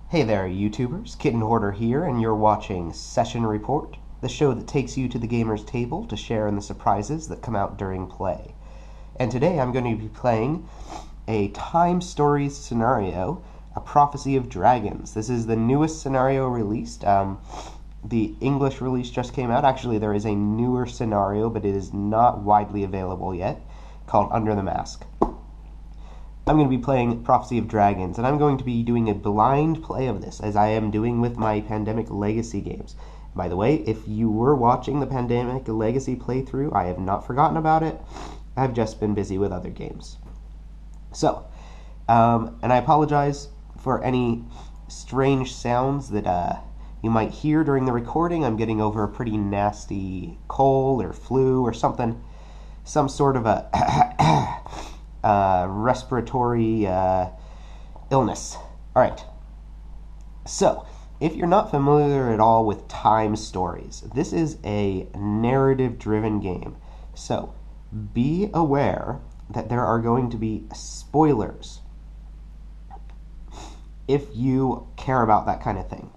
Hey there, YouTubers. Kitten Hoarder here, and you're watching Session Report, the show that takes you to the gamer's table to share in the surprises that come out during play. And today I'm going to be playing a Time Stories scenario, A Prophecy of Dragons. This is the newest scenario released. The English release just came out. Actually, there is a newer scenario, but it is not widely available yet, called Under the Mask. I'm going to be playing Prophecy of Dragons, and I'm going to be doing a blind play of this, as I am doing with my Pandemic Legacy games. By the way, if you were watching the Pandemic Legacy playthrough, I have not forgotten about it. I've just been busy with other games. So, and I apologize for any strange sounds that you might hear during the recording. I'm getting over a pretty nasty cold or flu or something, some sort of a respiratory illness. Alright, so if you're not familiar at all with Time Stories, this is a narrative-driven game. So be aware that there are going to be spoilers if you care about that kind of thing.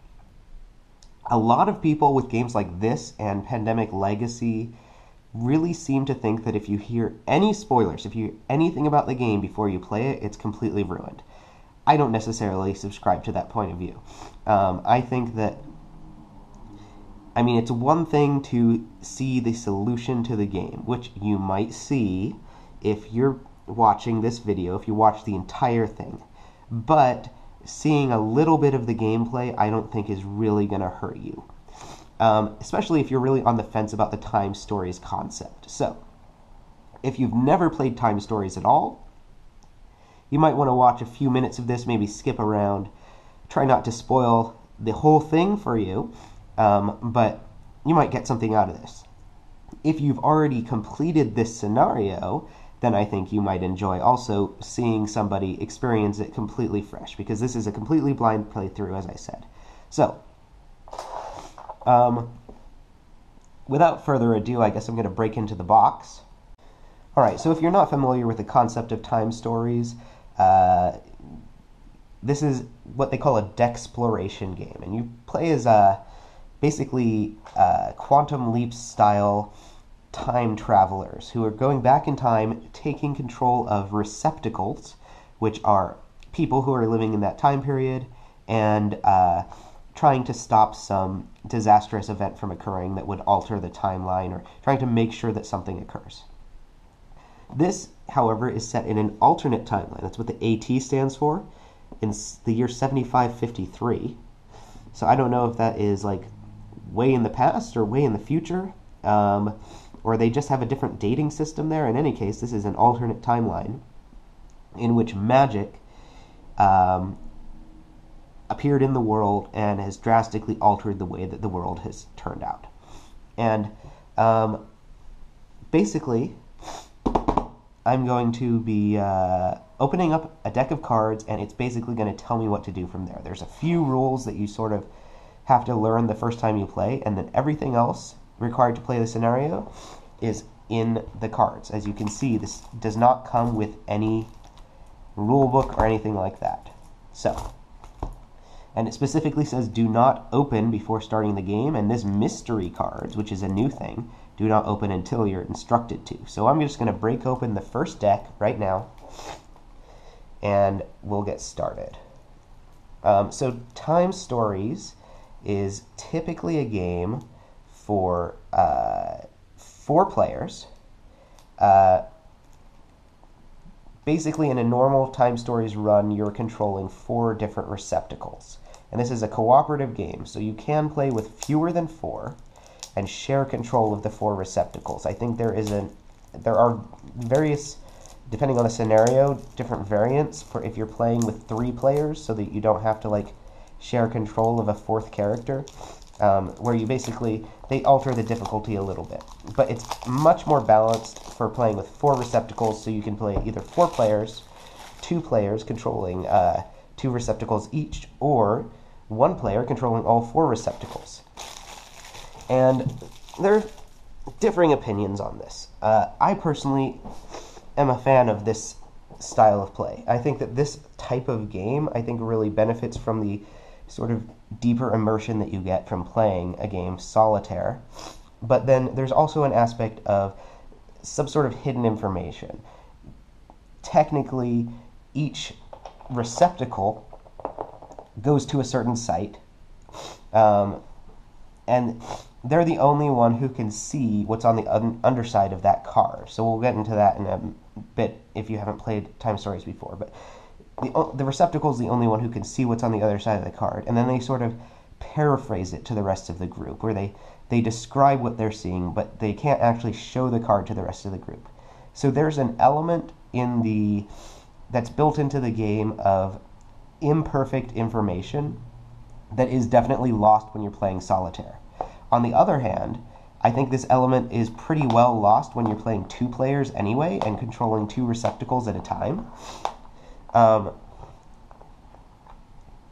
A lot of people with games like this and Pandemic Legacy really seem to think that if you hear any spoilers, if you hear anything about the game before you play it, it's completely ruined. I don't necessarily subscribe to that point of view. I think that, it's one thing to see the solution to the game, which you might see if you're watching this video, if you watch the entire thing. But seeing a little bit of the gameplay, I don't think is really going to hurt you. Especially if you're really on the fence about the Time Stories concept. So, if you've never played Time Stories at all, you might want to watch a few minutes of this, maybe skip around. Try not to spoil the whole thing for you, but you might get something out of this. If you've already completed this scenario, then I think you might enjoy also seeing somebody experience it completely fresh, because this is a completely blind playthrough, as I said. So, without further ado, I guess I'm going to break into the box. Alright, so if you're not familiar with the concept of Time Stories, this is what they call a dexploration game, and you play as basically Quantum Leap style time travelers who are going back in time, taking control of receptacles, which are people who are living in that time period, and trying to stop some disastrous event from occurring that would alter the timeline, or trying to make sure that something occurs. This, however, is set in an alternate timeline. That's what the AT stands for, in the year 7553. So I don't know if that is like way in the past or way in the future, or they just have a different dating system there. In any case, this is an alternate timeline in which magic appeared in the world and has drastically altered the way that the world has turned out. And basically, I'm going to be opening up a deck of cards, and it's basically going to tell me what to do from there. There's a few rules that you sort of have to learn the first time you play, and then everything else required to play the scenario is in the cards. As you can see, this does not come with any rule book or anything like that. So, and it specifically says do not open before starting the game, and this mystery cards, which is a new thing, do not open until you're instructed to. So I'm just going to break open the first deck right now, and we'll get started. So Time Stories is typically a game for 4 players. Basically, in a normal Time Stories run, you're controlling 4 different receptacles. And this is a cooperative game, so you can play with fewer than 4 and share control of the 4 receptacles. I think there are various, depending on the scenario, different variants for if you're playing with 3 players, so that you don't have to share control of a 4th character, where you basically, they alter the difficulty a little bit. But it's much more balanced for playing with 4 receptacles, so you can play either 4 players, 2 players controlling 2 receptacles each, or 1 player controlling all 4 receptacles. And there are differing opinions on this. I personally am a fan of this style of play. I think that this type of game, really benefits from the sort of deeper immersion that you get from playing a game solitaire. But then there's also an aspect of some sort of hidden information. Technically, each receptacle goes to a certain site, and they're the only one who can see what's on the underside of that card. So we'll get into that in a bit if you haven't played Time Stories before. But the receptacle is the only one who can see what's on the other side of the card, and then they sort of paraphrase it to the rest of the group, where they describe what they're seeing, but they can't actually show the card to the rest of the group. So there's an element that's built into the game of imperfect information that is definitely lost when you're playing solitaire. On the other hand, I think this element is pretty well lost when you're playing two players anyway and controlling two receptacles at a time.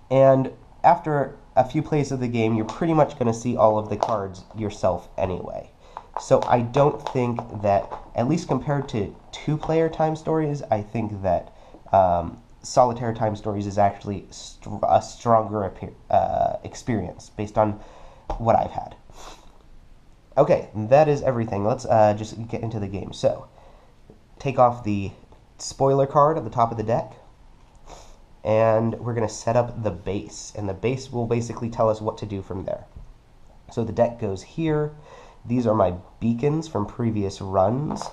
And after a few plays of the game, you're pretty much going to see all of the cards yourself anyway. So I don't think that, at least compared to two-player Time Stories, I think that solitaire Time Stories is actually a stronger experience based on what I've had. Okay, that is everything. Let's just get into the game. So, take off the spoiler card at the top of the deck, and we're going to set up the base, and the base will basically tell us what to do from there. So the deck goes here. These are my beacons from previous runs.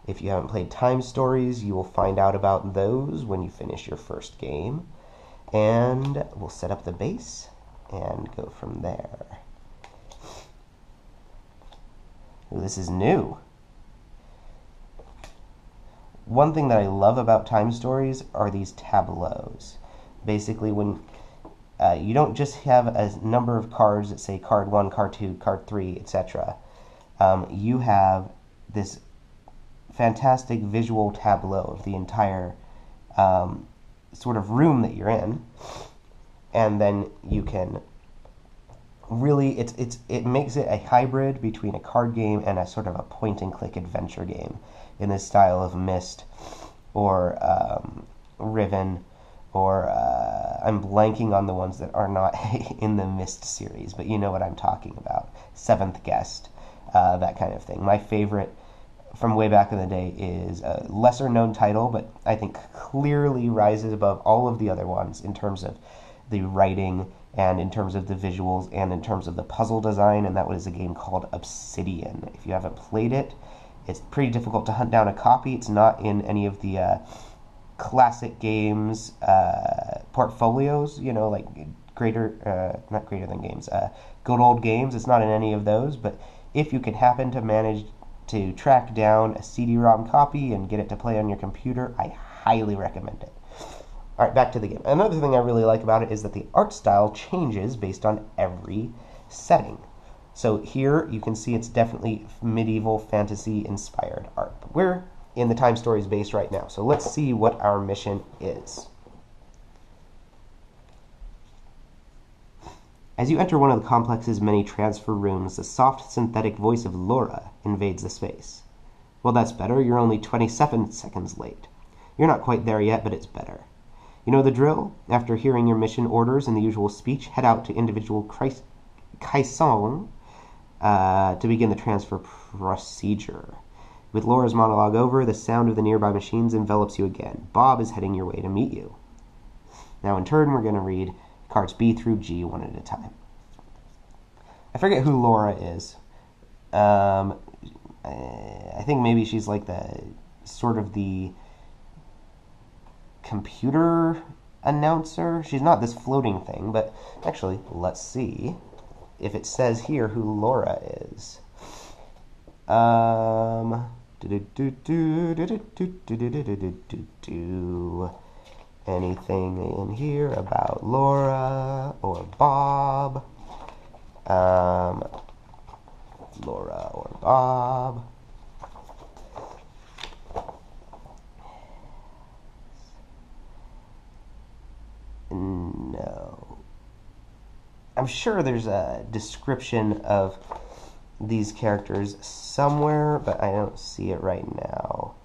If you haven't played Time Stories, you will find out about those when you finish your first game. And we'll set up the base and go from there. Ooh, this is new. One thing that I love about Time Stories are these tableaus. Basically, when you don't just have a number of cards that say card 1, card 2, card 3, etc. You have this fantastic visual tableau of the entire sort of room that you're in, and then you can really, it makes it a hybrid between a card game and a sort of a point-and-click adventure game in the style of Myst or Riven, or I'm blanking on the ones that are not in the Myst series, but you know what I'm talking about. Seventh Guest, that kind of thing. My favorite from way back in the day is a lesser-known title, but I think clearly rises above all of the other ones in terms of the writing and in terms of the visuals and in terms of the puzzle design, and that was a game called Obsidian. If you haven't played it, it's pretty difficult to hunt down a copy. It's not in any of the classic games portfolios, you know, like not Greater Than Games, Good Old Games. It's not in any of those, but if you can happen to manage to track down a CD-ROM copy and get it to play on your computer, I highly recommend it. Alright, back to the game. Another thing I really like about it is that the art style changes based on every setting. So here you can see it's definitely medieval fantasy inspired art. But we're in the Time Stories base right now, so let's see what our mission is. As you enter one of the complex's many transfer rooms, the soft synthetic voice of Laura invades the space. Well, that's better. You're only 27 seconds late. You're not quite there yet, but it's better. You know the drill? After hearing your mission orders in the usual speech, head out to individual caissons to begin the transfer procedure. With Laura's monologue over, the sound of the nearby machines envelops you again. Bob is heading your way to meet you. Now in turn, we're going to read cards B through G one at a time. I forget who Laura is. I think maybe she's like the sort of the computer announcer. She's not this floating thing, but actually, let's see if it says here who Laura is. Anything in here about Laura or Bob? Laura or Bob? No. I'm sure there's a description of these characters somewhere, but I don't see it right now.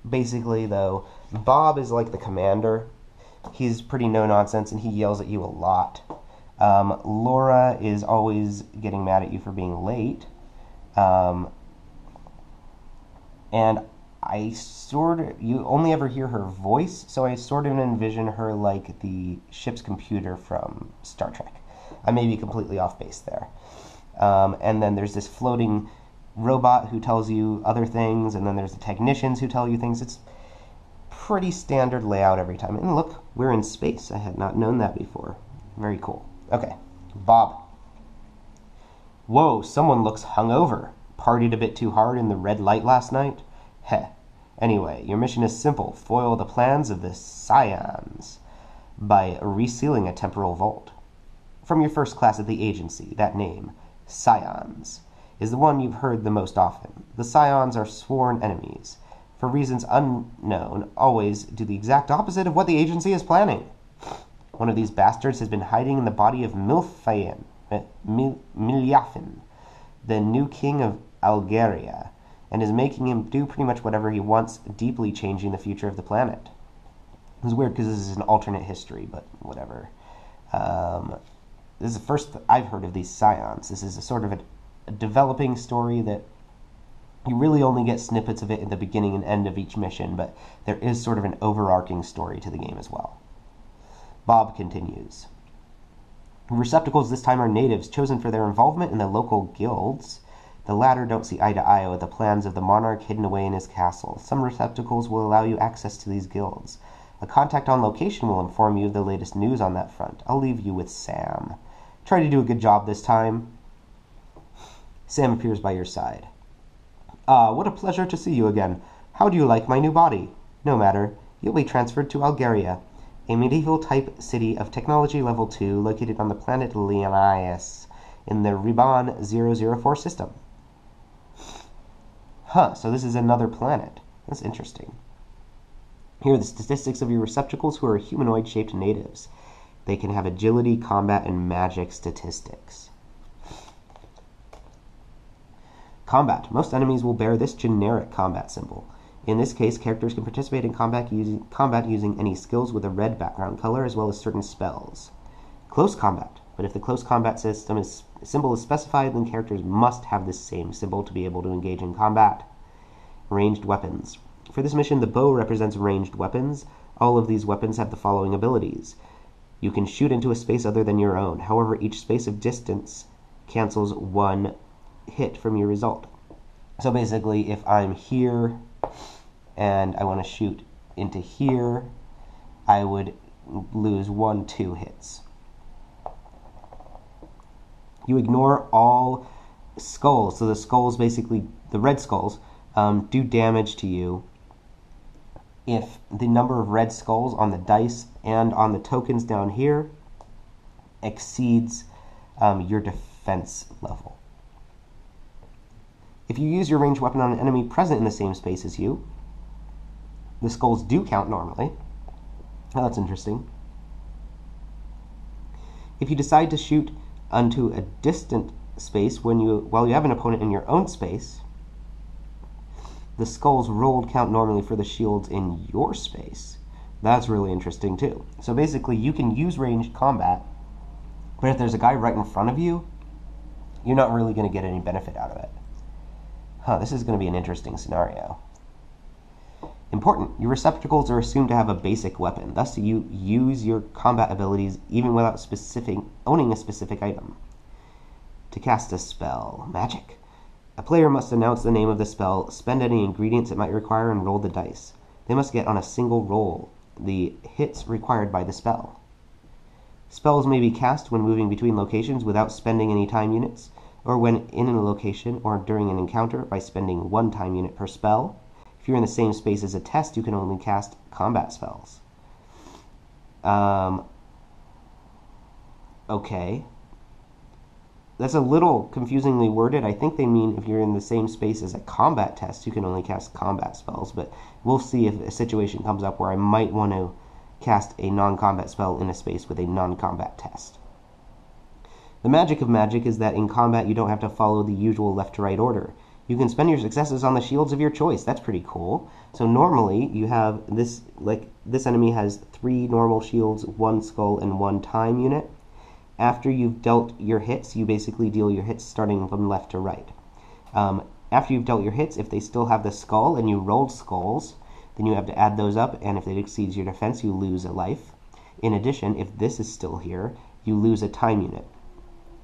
Basically, though, Bob is like the commander. He's pretty no-nonsense, and he yells at you a lot. Laura is always getting mad at you for being late. And you only ever hear her voice, so I sort of envision her like the ship's computer from Star Trek. I may be completely off base there. And then there's this floating robot who tells you other things, and then there's the technicians who tell you things. It's pretty standard layout every time. And look, we're in space. I had not known that before. Very cool. Okay, Bob. Whoa, someone looks hungover. Partied a bit too hard in the red light last night? Heh. Anyway, your mission is simple. Foil the plans of the Scions by resealing a temporal vault. From your first class at the agency, that name, Scions, is the one you've heard the most often. The Scions are sworn enemies. For reasons unknown, always do the exact opposite of what the agency is planning. One of these bastards has been hiding in the body of Milyafin, the new king of Algeria, and is making him do pretty much whatever he wants, deeply changing the future of the planet. It's weird because this is an alternate history, but whatever. This is the first I've heard of these Scions. This is a sort of a developing story that you really only get snippets of it at the beginning and end of each mission, but there is sort of an overarching story to the game as well. Bob continues. Receptacles this time are natives, chosen for their involvement in the local guilds. The latter don't see eye to eye with the plans of the monarch hidden away in his castle. Some receptacles will allow you access to these guilds. A contact on location will inform you of the latest news on that front. I'll leave you with Sam. Try to do a good job this time. Sam appears by your side. Ah, what a pleasure to see you again. How do you like my new body? No matter. You'll be transferred to Algeria, a medieval-type city of technology level 2 located on the planet Leonias in the Riban 004 system. Huh, so this is another planet. That's interesting. Here are the statistics of your receptacles who are humanoid-shaped natives. They can have agility, combat, and magic statistics. Combat. Most enemies will bear this generic combat symbol. In this case, characters can participate in combat using any skills with a red background color as well as certain spells. Close combat. But if the close combat symbol is specified, then characters must have this same symbol to be able to engage in combat. Ranged weapons. For this mission, the bow represents ranged weapons. All of these weapons have the following abilities. You can shoot into a space other than your own. However, each space of distance cancels one hit from your result. So basically, if I'm here and I want to shoot into here, I would lose 2 hits. You ignore all skulls. So the skulls, basically, the red skulls, do damage to you if the number of red skulls on the dice and on the tokens down here exceeds your defense level. If you use your ranged weapon on an enemy present in the same space as you, the skulls do count normally. Oh, that's interesting. If you decide to shoot onto a distant space while you have an opponent in your own space, the skulls rolled count normally for the shields in your space. That's really interesting too. So basically, you can use ranged combat, but if there's a guy right in front of you, you're not really going to get any benefit out of it. This is going to be an interesting scenario. Important. Your receptacles are assumed to have a basic weapon. Thus, you use your combat abilities even without owning a specific item. To cast a spell. Magic. A player must announce the name of the spell, spend any ingredients it might require, and roll the dice. They must get on a single roll the hits required by the spell. Spells may be cast when moving between locations without spending any time units, or when in a location or during an encounter by spending 1 time unit per spell. If you're in the same space as a test, you can only cast combat spells. Okay. That's a little confusingly worded. I think they mean if you're in the same space as a combat test, you can only cast combat spells, but we'll see if a situation comes up where I might want to cast a non-combat spell in a space with a non-combat test. The magic of magic is that in combat you don't have to follow the usual left-to-right order. You can spend your successes on the shields of your choice. That's pretty cool. So normally you have this, like this enemy has 3 normal shields, 1 skull, and 1 time unit. After you've dealt your hits, you basically deal your hits starting from left to right. After you've dealt your hits, if they still have the skull and you rolled skulls, then you have to add those up, and if it exceeds your defense, you lose a life. In addition, if this is still here, you lose a time unit.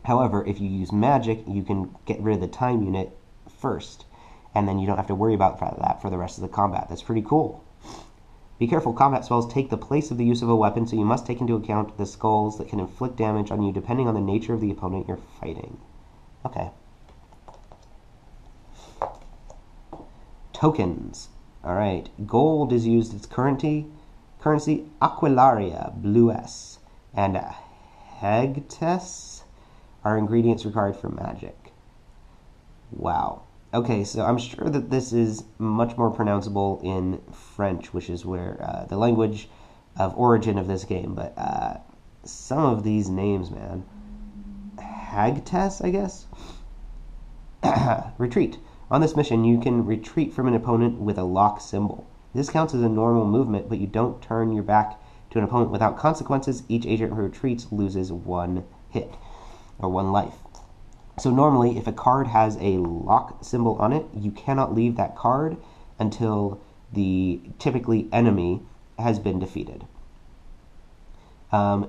However, if you use magic, you can get rid of the time unit first, and then you don't have to worry about that for the rest of the combat. That's pretty cool. Be careful, combat spells take the place of the use of a weapon, so you must take into account the skulls that can inflict damage on you depending on the nature of the opponent you're fighting. Okay. Tokens. Alright, gold is used as currency, Aquilaria, blue S, and Hegtes are ingredients required for magic. Wow. Okay, so I'm sure that this is much more pronounceable in French, which is where the language of origin of this game, but some of these names, man. Hagtes, I guess? Retreat. On this mission, you can retreat from an opponent with a lock symbol. This counts as a normal movement, but you don't turn your back to an opponent without consequences. Each agent who retreats loses 1 hit, or 1 life. So normally, if a card has a lock symbol on it, you cannot leave that card until the typically enemy has been defeated.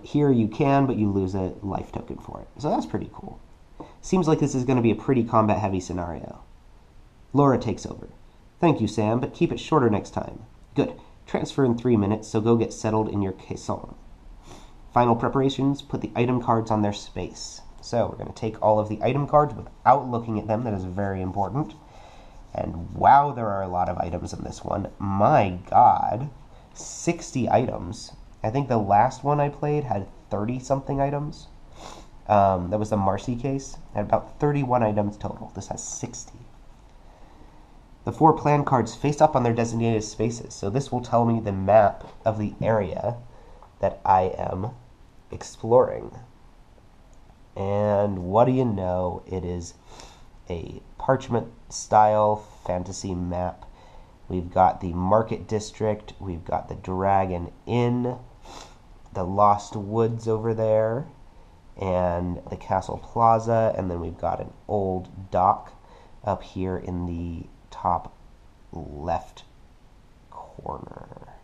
Here you can, but you lose a life token for it. So that's pretty cool. Seems like this is going to be a pretty combat-heavy scenario. Laura takes over. Thank you, Sam, but keep it shorter next time. Good. Transfer in 3 minutes, so go get settled in your caisson. Final preparations, put the item cards on their space. So we're going to take all of the item cards without looking at them. That is very important. And wow, there are a lot of items in this one. My God, 60 items. I think the last one I played had 30-something items. That was the Marcy case. It had about 31 items total. This has 60. The 4 plan cards face up on their designated spaces, so this will tell me the map of the area that I am exploring. And what do you know? It is a parchment-style fantasy map. We've got the Market District, we've got the Dragon Inn, the Lost Woods over there, and the Castle Plaza, and then we've got an old dock up here in the top left corner.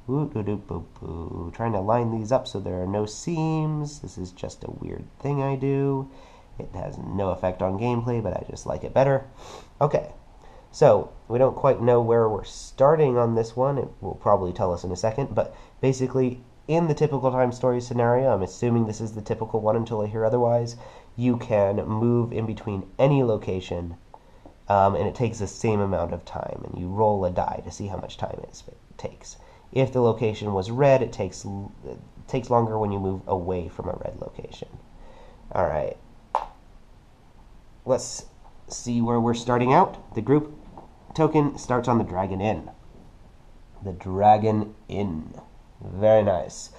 Trying to line these up so there are no seams. This is just a weird thing I do. It has no effect on gameplay, but I just like it better. Okay, so we don't quite know where we're starting on this one. It will probably tell us in a second, but basically in the typical time story scenario, I'm assuming this is the typical one until I hear otherwise, you can move in between any location, and it takes the same amount of time, and you roll a die to see how much time it takes. If the location was red, it takes longer when you move away from a red location. All right. Let's see where we're starting out. The group token starts on the Dragon Inn. The Dragon Inn. Very nice.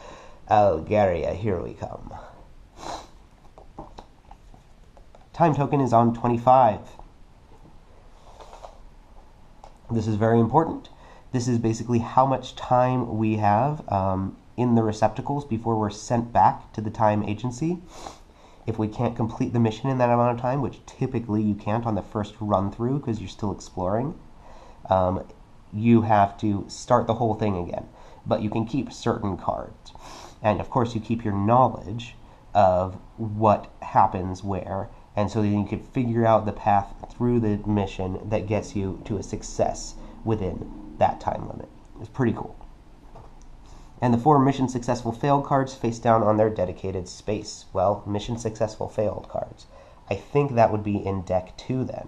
Algaria, here we come. Time token is on 25. This is very important. This is basically how much time we have in the receptacles before we're sent back to the time agency. If we can't complete the mission in that amount of time, which typically you can't on the first run-through because you're still exploring, you have to start the whole thing again. But you can keep certain cards. And of course you keep your knowledge of what happens where, and so then you can figure out the path through the mission that gets you to a success within that time limit. It's pretty cool. And the 4 mission successful failed cards face down on their dedicated space. Well, mission successful failed cards. I think that would be in deck 2 then.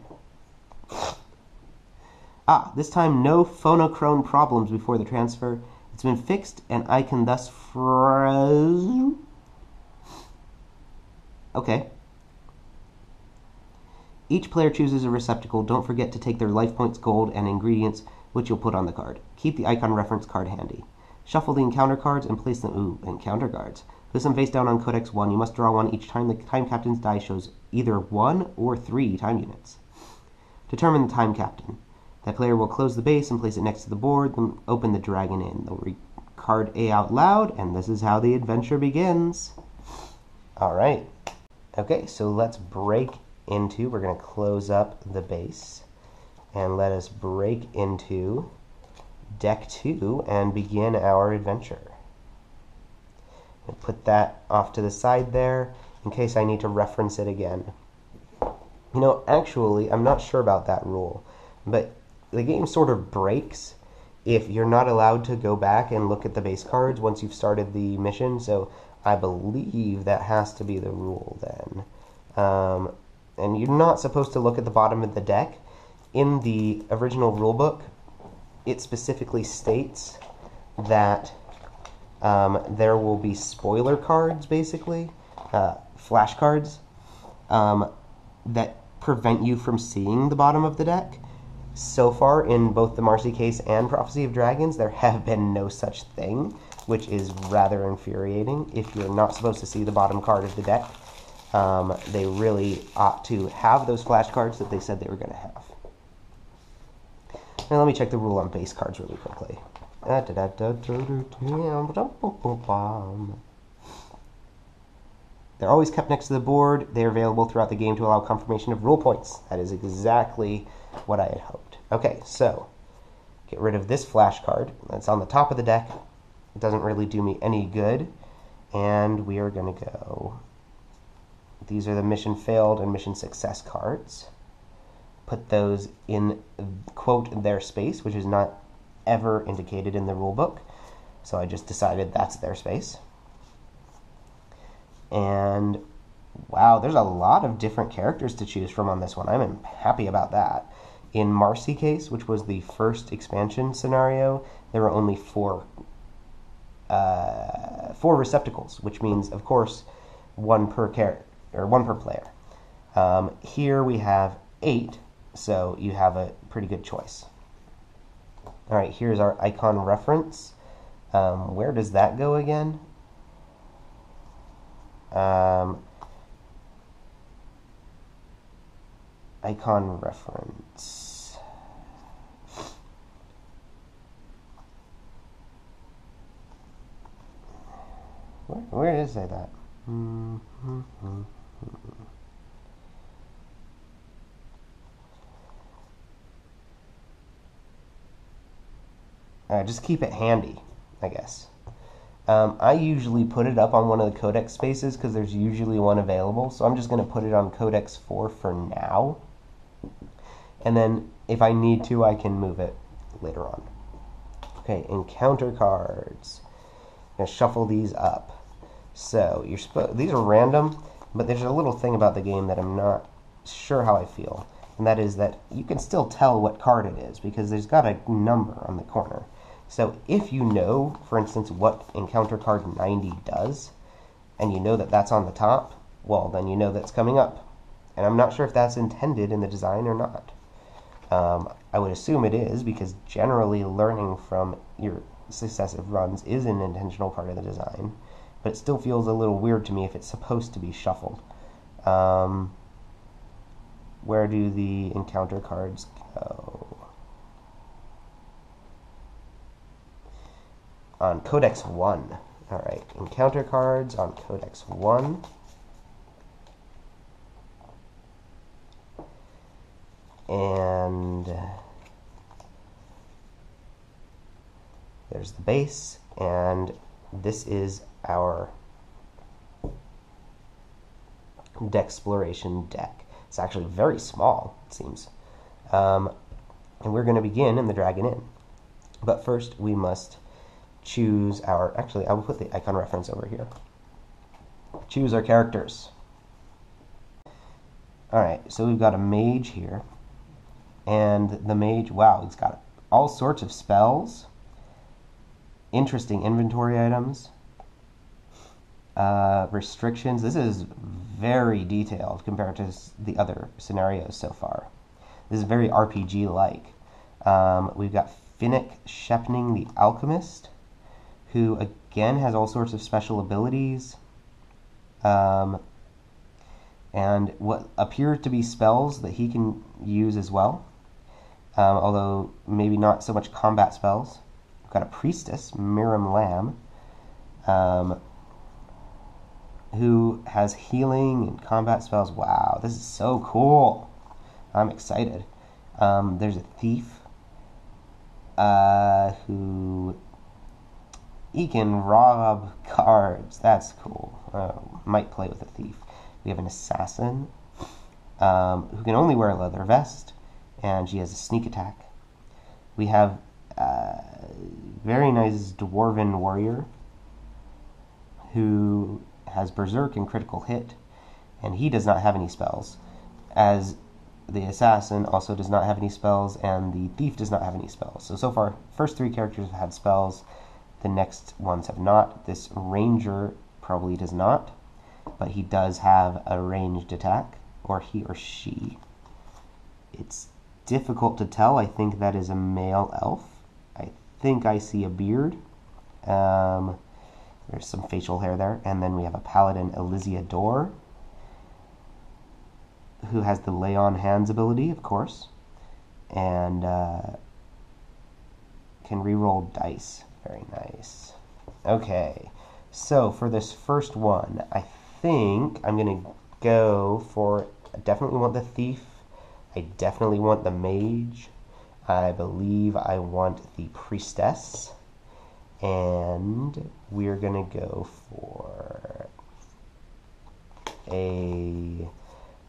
This time no phonochrone problems before the transfer. It's been fixed and I can thus Okay. Each player chooses a receptacle. Don't forget to take their life points, gold, and ingredients, which you'll put on the card. Keep the icon reference card handy. Shuffle the encounter cards and place them... encounter cards. Place them face down on Codex 1. You must draw one each time the time captain's die shows either 1 or 3 time units. Determine the time captain. That player will close the base and place it next to the board, then open the dragon in. They'll read card A out loud, and this is how the adventure begins. Alright. Okay, so let's break into, we're going to close up the base, and let us break into deck 2 and begin our adventure. And put that off to the side there in case I need to reference it again. You know, actually, I'm not sure about that rule, but the game sort of breaks if you're not allowed to go back and look at the base cards once you've started the mission, so I believe that has to be the rule then. And you're not supposed to look at the bottom of the deck. In the original rulebook, it specifically states that there will be spoiler cards, basically, flashcards, that prevent you from seeing the bottom of the deck. So far, in both the Marcy case and Prophecy of Dragons, there have been no such thing, which is rather infuriating. If you're not supposed to see the bottom card of the deck, they really ought to have those flashcards that they said they were going to have. Now let me check the rule on base cards really quickly. They're always kept next to the board. They are available throughout the game to allow confirmation of rule points. That is exactly what I had hoped. Okay, so get rid of this flashcard. That's on the top of the deck. It doesn't really do me any good. And we are going to go. These are the mission failed and mission success cards. Put those in, quote, their space, which is not ever indicated in the rulebook. So I just decided that's their space. And wow, there's a lot of different characters to choose from on this one. I'm happy about that. In Marcy case, which was the first expansion scenario, there were only four receptacles, which means, of course, one per character or one per player. Here we have 8. So you have a pretty good choice. All right, here's our icon reference. Where does that go again? Icon reference. Where did it say that? Just keep it handy, I guess. I usually put it up on one of the codex spaces because there's usually one available, so I'm just going to put it on codex 4 for now. And then if I need to, I can move it later on. Okay, encounter cards. I'm going to shuffle these up. So these are random, but there's a little thing about the game that I'm not sure how I feel, and that is that you can still tell what card it is because there's got a number on the corner. So if you know, for instance, what encounter card 90 does, and you know that that's on the top, well, then you know that's coming up. And I'm not sure if that's intended in the design or not. I would assume it is, because generally learning from your successive runs is an intentional part of the design, but it still feels a little weird to me if it's supposed to be shuffled. Where do the encounter cards go? On Codex 1. Alright, encounter cards on Codex 1. And there's the base, and this is our Dexploration deck. It's actually very small, it seems. And we're going to begin in the Dragon Inn. But first, we must choose our... Actually, I will put the icon reference over here. Choose our characters. Alright, so we've got a mage here. And the mage, wow, he's got all sorts of spells. Interesting inventory items. Restrictions. This is very detailed compared to the other scenarios so far. This is very RPG-like. We've got Finnick Shepning the Alchemist, who again has all sorts of special abilities. And and what appear to be spells that he can use as well, although maybe not so much combat spells. We've got a priestess, Miram Lamb, who has healing and combat spells. Wow, this is so cool. I'm excited. There's a thief who he can rob cards. That's cool. Might play with a thief. We have an assassin who can only wear a leather vest, and she has a sneak attack. We have a very nice dwarven warrior who has berserk and critical hit, and he does not have any spells, as the assassin also does not have any spells, and the thief does not have any spells. So far, first three characters have had spells, the next ones have not. This ranger probably does not, but he does have a ranged attack, or he or she. It's difficult to tell. I think that is a male elf. I think I see a beard. There's some facial hair there. And then we have a paladin, Elysiador, who has the lay on hands ability, of course, and can reroll dice. Very nice. Okay, so for this first one, I think I'm going to go for, I definitely want the thief, I definitely want the mage, I believe I want the priestess, and we're going to go for a...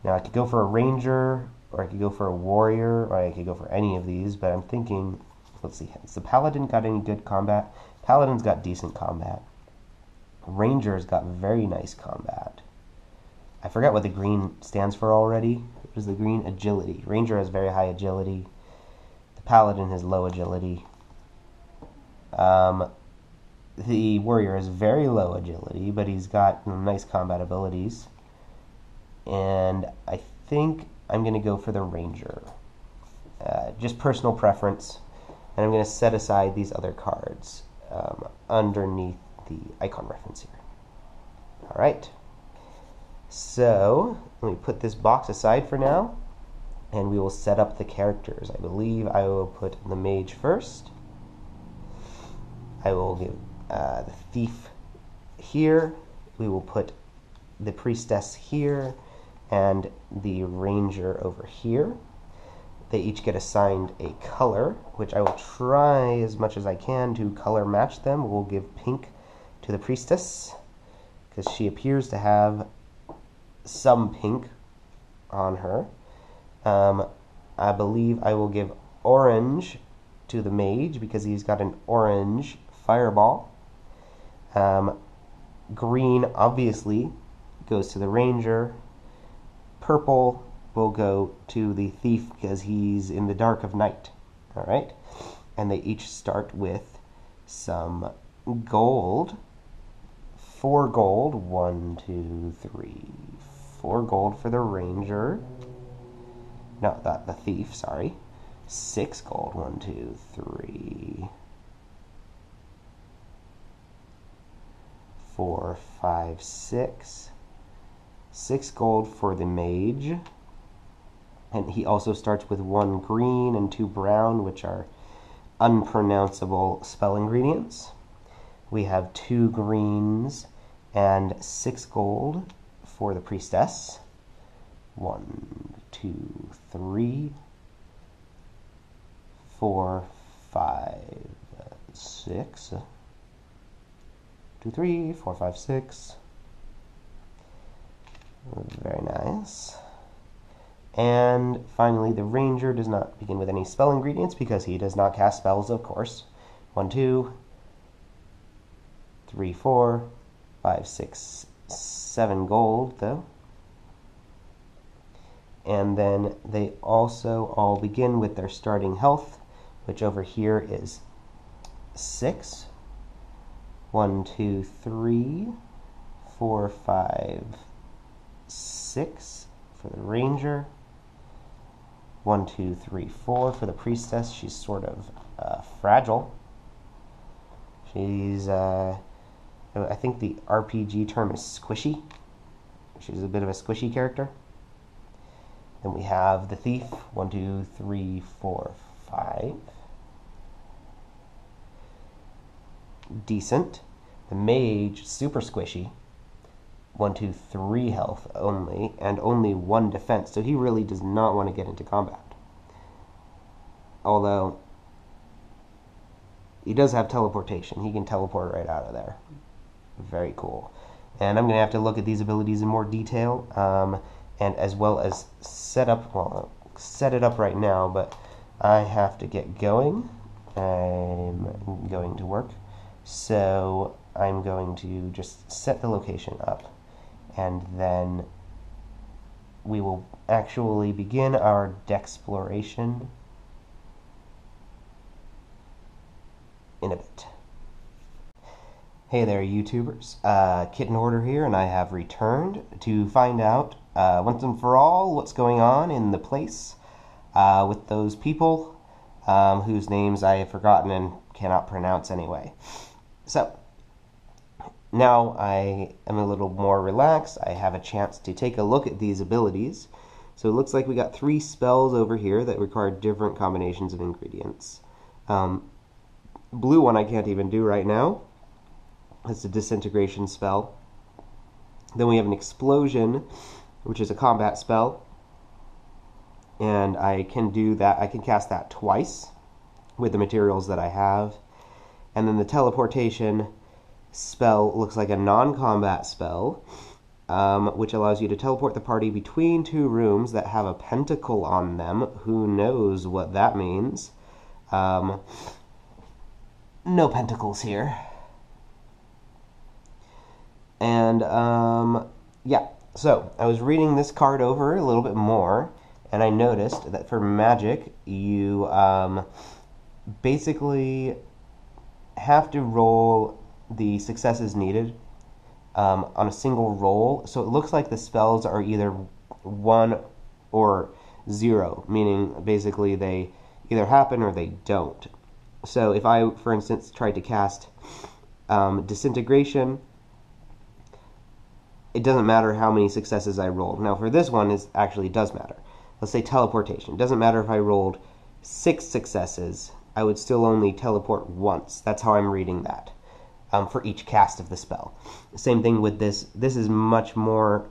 Now, I could go for a ranger, or I could go for a warrior, or I could go for any of these, but I'm thinking, let's see, has the paladin got any good combat? Paladin's got decent combat. Ranger's got very nice combat. I forgot what the green stands for already. What is the green? Agility. Ranger has very high agility. The paladin has low agility. The warrior has very low agility, but he's got nice combat abilities. And I think I'm going to go for the ranger. Just personal preference. And I'm going to set aside these other cards underneath the icon reference here. All right. So let me put this box aside for now, and we will set up the characters. I believe I will put the mage first. I will give the thief here. We will put the priestess here, and the ranger over here. They each get assigned a color, which I will try as much as I can to color match them. We'll give pink to the priestess, because she appears to have some pink on her. I believe I will give orange to the mage, because he's got an orange fireball. Green, obviously, goes to the ranger. Purple will go to the thief because he's in the dark of night. All right? And they each start with some gold. 4 gold. 1, 2, 3, 4 gold for the ranger. No, the thief, sorry. 6 gold. 1, 2, 3, 4, 5, 6. 6 gold for the mage, and he also starts with 1 green and 2 brown, which are unpronounceable spell ingredients. We have 2 greens and 6 gold for the priestess. 1, 2, 3, 4, 5, 6. 2, 3, 4, 5, 6. Very nice. And finally, the ranger does not begin with any spell ingredients because he does not cast spells, of course. 1, 2, 3, 4, 5, 6, 7 gold, though. And then they also all begin with their starting health, which over here is 6. 1, 2, 3, 4, 5, 6 for the ranger. 1, 2, 3, 4 for the priestess. She's sort of fragile. She's, I think the RPG term is squishy. She's a bit of a squishy character. Then we have the Thief, 1, 2, 3, 4, 5. Decent. The Mage, super squishy. 1, 2, 3 health only, and only 1 defense, so he really does not want to get into combat. Although, he does have teleportation. He can teleport right out of there. Very cool. And I'm going to have to look at these abilities in more detail, and as well as set it up right now, but I have to get going. I'm going to work. So I'm going to just set the location up, and then we will actually begin our dexploration in a bit. Hey there, YouTubers. Kitten Hoarder here, and I have returned to find out once and for all what's going on in the place with those people whose names I have forgotten and cannot pronounce anyway. So, now I am a little more relaxed. I have a chance to take a look at these abilities. So it looks like we got 3 spells over here that require different combinations of ingredients. Blue one I can't even do right now. It's a disintegration spell. Then we have an explosion, which is a combat spell. And I can do that. I can cast that twice with the materials that I have. And then the teleportation spell looks like a non-combat spell, which allows you to teleport the party between 2 rooms that have a pentacle on them. Who knows what that means? No pentacles here. And, yeah. So, I was reading this card over a little bit more, and I noticed that for magic, you, basically have to roll the successes needed on a single roll. So it looks like the spells are either 1 or 0, meaning basically they either happen or they don't. So if I, for instance, tried to cast disintegration, it doesn't matter how many successes I rolled. Now for this one, it actually does matter. Let's say teleportation. It doesn't matter if I rolled 6 successes, I would still only teleport once. That's how I'm reading that for each cast of the spell. Same thing with this. This is much more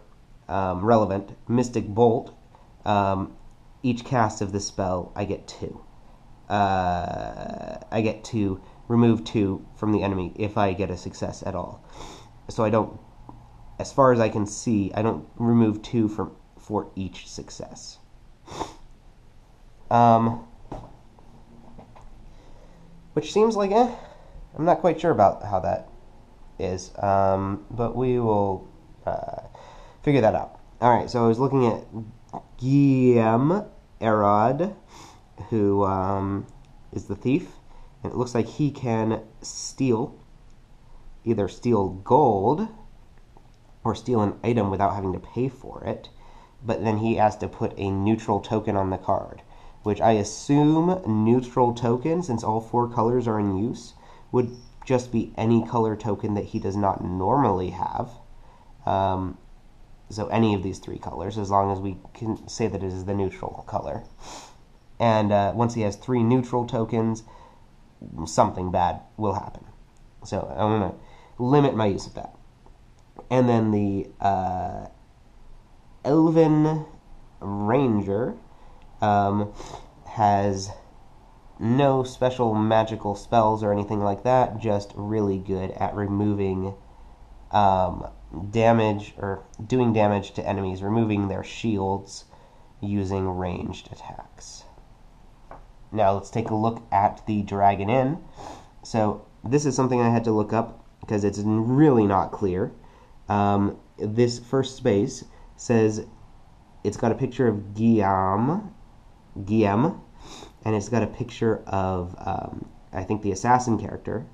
relevant. Mystic Bolt, each cast of the spell, I get 2. I get to remove 2 from the enemy if I get a success at all. So I don't, as far as I can see, I don't remove 2 for each success. Which seems like, I'm not quite sure about how that is, but we will figure that out. Alright, so I was looking at Guillaume Erod, who is the thief, and it looks like he can either steal gold or steal an item without having to pay for it, but then he has to put a neutral token on the card, which I assume neutral token, since all 4 colors are in use, would just be any color token that he does not normally have. So any of these 3 colors, as long as we can say that it is the neutral color. And once he has 3 neutral tokens, something bad will happen. So I'm going to limit my use of that. And then the Elven Ranger has no special magical spells or anything like that, just really good at removing damage, or doing damage to enemies, removing their shields using ranged attacks. Now let's take a look at the Dragon Inn. So this is something I had to look up because it's really not clear. This first space says it's got a picture of Guillaume, and it's got a picture of, I think, the assassin character,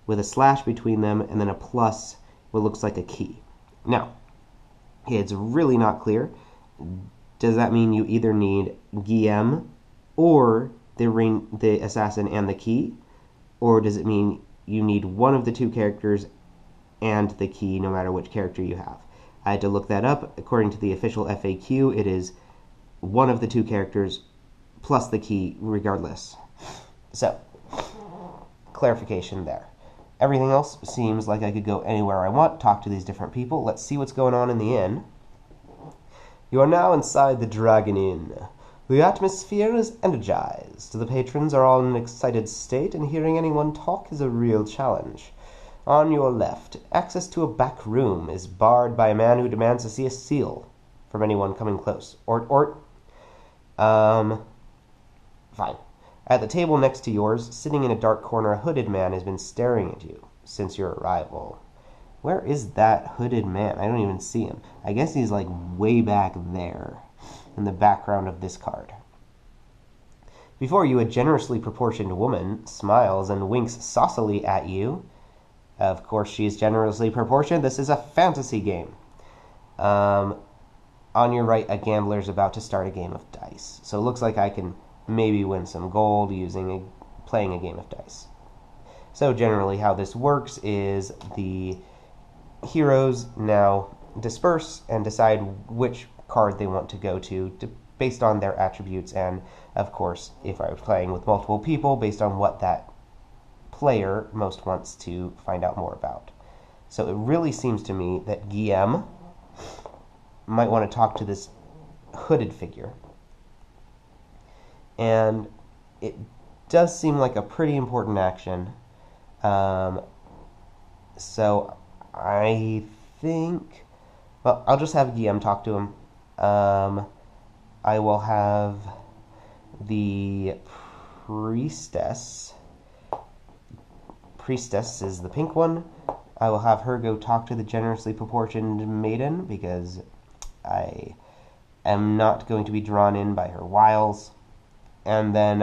with a slash between them, and then a plus, what looks like a key. Now, it's really not clear. Does that mean you either need Guillaume or the assassin and the key, or does it mean you need one of the 2 characters and the key, no matter which character you have? I had to look that up. According to the official FAQ, it is one of the two characters plus the key regardless. So, clarification there. Everything else seems like I could go anywhere I want, talk to these different people. Let's see what's going on in the inn. You are now inside the Dragon Inn. The atmosphere is energized. The patrons are all in an excited state, and hearing anyone talk is a real challenge. On your left, access to a back room is barred by a man who demands to see a seal from anyone coming close. Fine. At the table next to yours, sitting in a dark corner, a hooded man has been staring at you since your arrival. Where is that hooded man? I don't even see him. I guess he's like way back there in the background of this card. Before you, a generously proportioned woman smiles and winks saucily at you. Of course, she is generously proportioned. This is a fantasy game. On your right, a gambler is about to start a game of dice. So it looks like I can maybe win some gold playing a game of dice. So generally how this works is the heroes now disperse and decide which card they want to go to based on their attributes, and of course, if I was playing with multiple people, based on what that player most wants to find out more about. So it really seems to me that Guillaume might want to talk to this hooded figure. And it does seem like a pretty important action. So I think, well, I'll just have Guillaume talk to him. I will have the priestess is the pink one. I will have her go talk to the generously proportioned maiden, because I am not going to be drawn in by her wiles. And then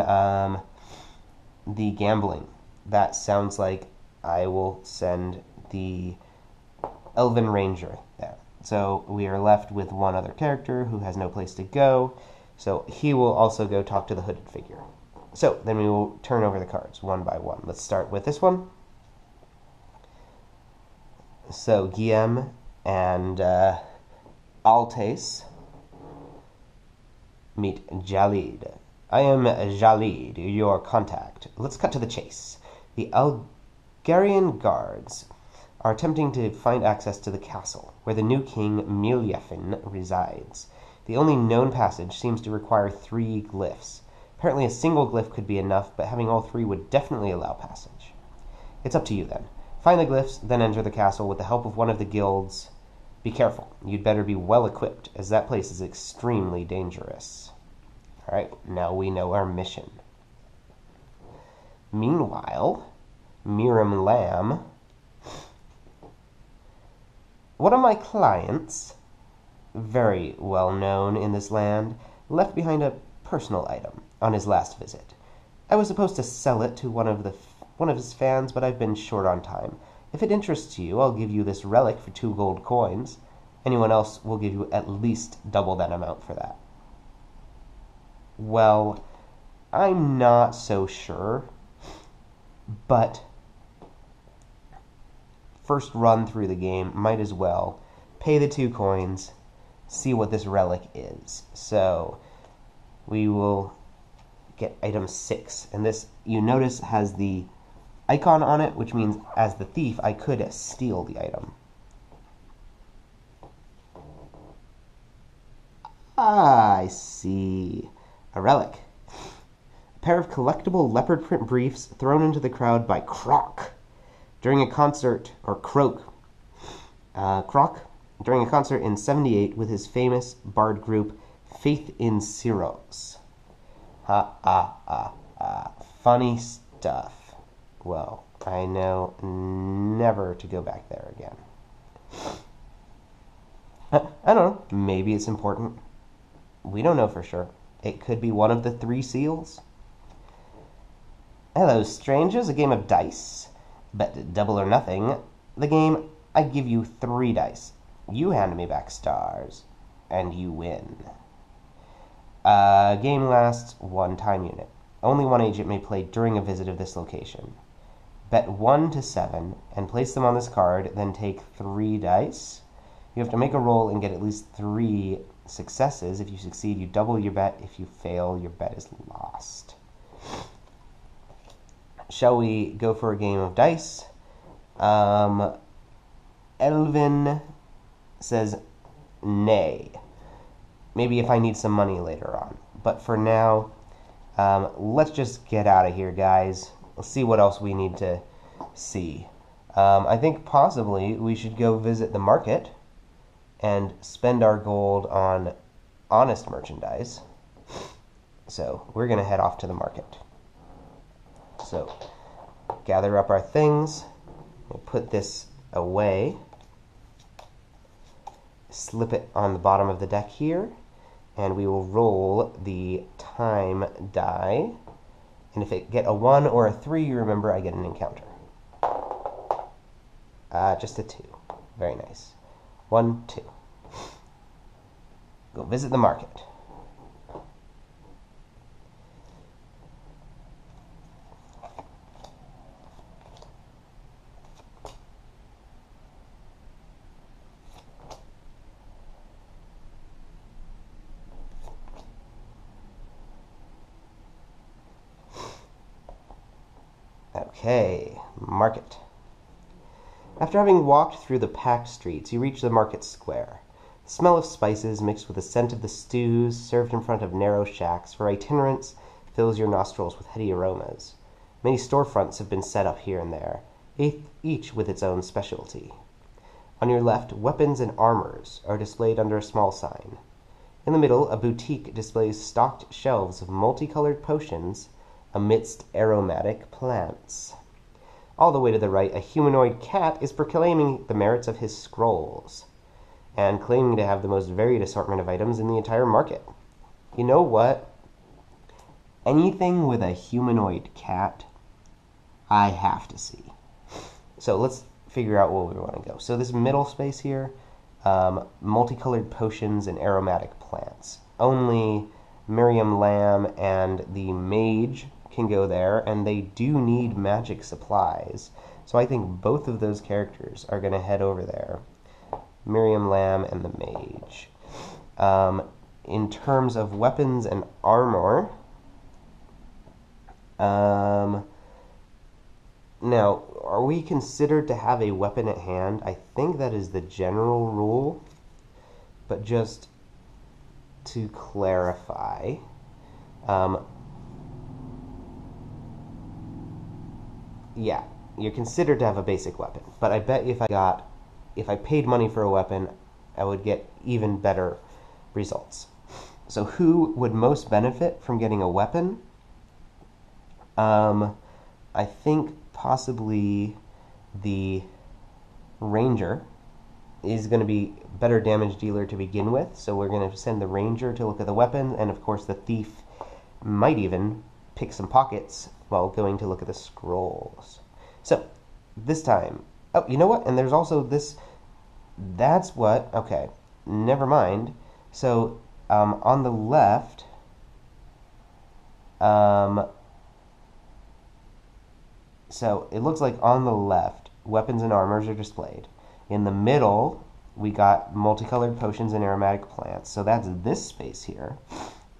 the gambling. That sounds like I will send the Elven Ranger there. So we are left with one other character who has no place to go. So he will also go talk to the hooded figure. So then we will turn over the cards one by one. Let's start with this one. So Guillaume and Altes meet Jalid. I am Jalid, your contact. Let's cut to the chase. The Algarian guards are attempting to find access to the castle, where the new king Miljefin resides. The only known passage seems to require 3 glyphs. Apparently a single glyph could be enough, but having all 3 would definitely allow passage. It's up to you then. Find the glyphs, then enter the castle with the help of one of the guilds. Be careful. You'd better be well equipped, as that place is extremely dangerous. Alright, now we know our mission. Meanwhile, Miriam Lamb, one of my clients, very well known in this land, left behind a personal item on his last visit. I was supposed to sell it to one of his fans, but I've been short on time. If it interests you, I'll give you this relic for 2 gold coins. Anyone else will give you at least double that amount for that. Well, I'm not so sure, but first run through the game, might as well pay the 2 coins, see what this relic is. So we will get item 6, and this, you notice, has the icon on it, which means as the thief I could steal the item. I see. A relic. A pair of collectible leopard print briefs thrown into the crowd by Croc during a concert, or Croak. Croc, during a concert in '78 with his famous bard group Faith in Syros. Funny stuff. Well, I know never to go back there again. I don't know. Maybe it's important. We don't know for sure. It could be one of the 3 seals. Hello, strangers. A game of dice. Bet double or nothing. The game, I give you 3 dice. You hand me back stars, and you win. Game lasts 1 time unit. Only 1 agent may play during a visit of this location. Bet 1 to 7, and place them on this card, then take 3 dice. You have to make a roll and get at least 3 successes. If you succeed, you double your bet. If you fail, your bet is lost. Shall we go for a game of dice? Elvin says nay. Maybe if I need some money later on. But for now, let's just get out of here, guys. Let's see what else we need to see. I think possibly we should go visit the market and spend our gold on honest merchandise. So we're going to head off to the market. So gather up our things. We'll put this away. Slip it on the bottom of the deck here. And we will roll the time die. And if it get a 1 or a 3, you remember I get an encounter. Just a 2. Very nice. 1, 2. Go visit the market. Okay, market. After having walked through the packed streets, you reach the market square. The smell of spices mixed with the scent of the stews served in front of narrow shacks for itinerants fills your nostrils with heady aromas. Many storefronts have been set up here and there, each with its own specialty. On your left, weapons and armors are displayed under a small sign. In the middle, a boutique displays stocked shelves of multicolored potions amidst aromatic plants. All the way to the right, a humanoid cat is proclaiming the merits of his scrolls and claiming to have the most varied assortment of items in the entire market. You know what? Anything with a humanoid cat, I have to see. So let's figure out where we want to go. So this middle space here, multicolored potions and aromatic plants. Only Miriam Lamb and the mage can go there, and they do need magic supplies. So I think both of those characters are going to head over there. Miriam Lamb and the mage. In terms of weapons and armor, now, are we considered to have a weapon at hand? I think that is the general rule, but just to clarify, yeah, you're considered to have a basic weapon, but I bet if I paid money for a weapon, I would get even better results. So who would most benefit from getting a weapon? I think possibly the ranger is going to be better damage dealer to begin with, so we're going to send the ranger to look at the weapon, and of course the thief might even pick some pockets while going to look at the scrolls. So this time, oh, you know what? And there's also this. That's what. Okay, never mind. So on the left, so it looks like on the left, weapons and armors are displayed. In the middle, we got multicolored potions and aromatic plants. So that's this space here.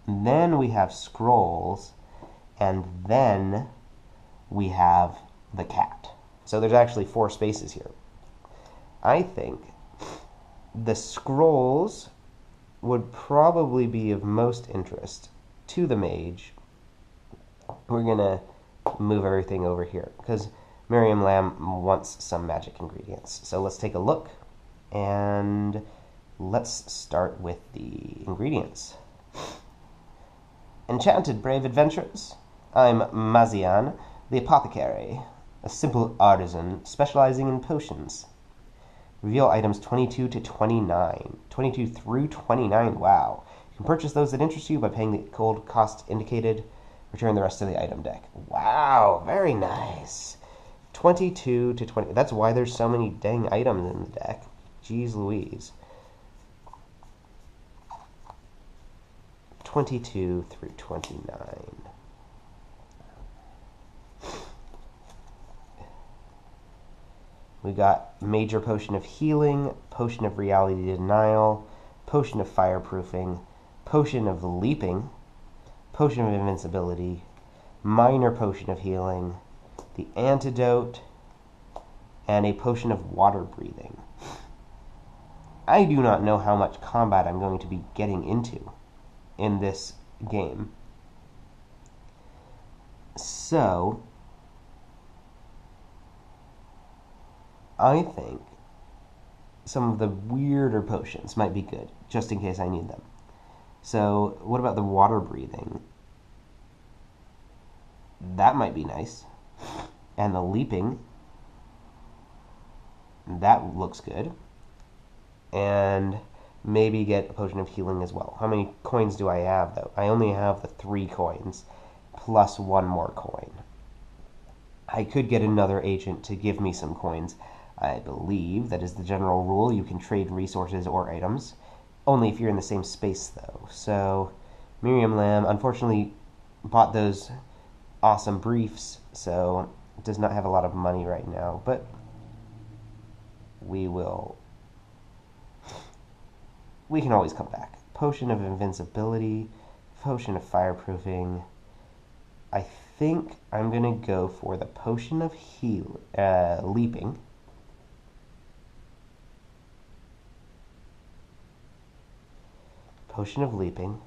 And then we have scrolls, and then we have the cat. So there's actually 4 spaces here. I think the scrolls would probably be of most interest to the mage. We're going to move everything over here because Miriam Lamb wants some magic ingredients. So let's take a look, and let's start with the ingredients. Enchanted brave adventurers, I'm Mazian, the apothecary, a simple artisan specializing in potions. Reveal items 22 to 29. 22 through 29, wow. You can purchase those that interest you by paying the gold cost indicated. Return the rest of the item deck. Wow, very nice. 22 to 20. That's why there's so many dang items in the deck. Jeez Louise. 22 through 29. We got Major Potion of Healing, Potion of Reality Denial, Potion of Fireproofing, Potion of Leaping, Potion of Invincibility, Minor Potion of Healing, the Antidote, and a Potion of Water Breathing. I do not know how much combat I'm going to be getting into in this game. So, I think some of the weirder potions might be good, just in case I need them. So, what about the water breathing? That might be nice. And the leaping, that looks good. And maybe get a potion of healing as well. How many coins do I have, though? I only have the 3 coins, plus 1 more coin. I could get another agent to give me some coins. I believe that is the general rule. You can trade resources or items. Only if you're in the same space, though. So, Miriam Lamb, unfortunately, bought those awesome briefs, so does not have a lot of money right now, but we can always come back. Potion of Invincibility, Potion of Fireproofing. I think I'm going to go for the Potion of Leaping. Potion of Leaping.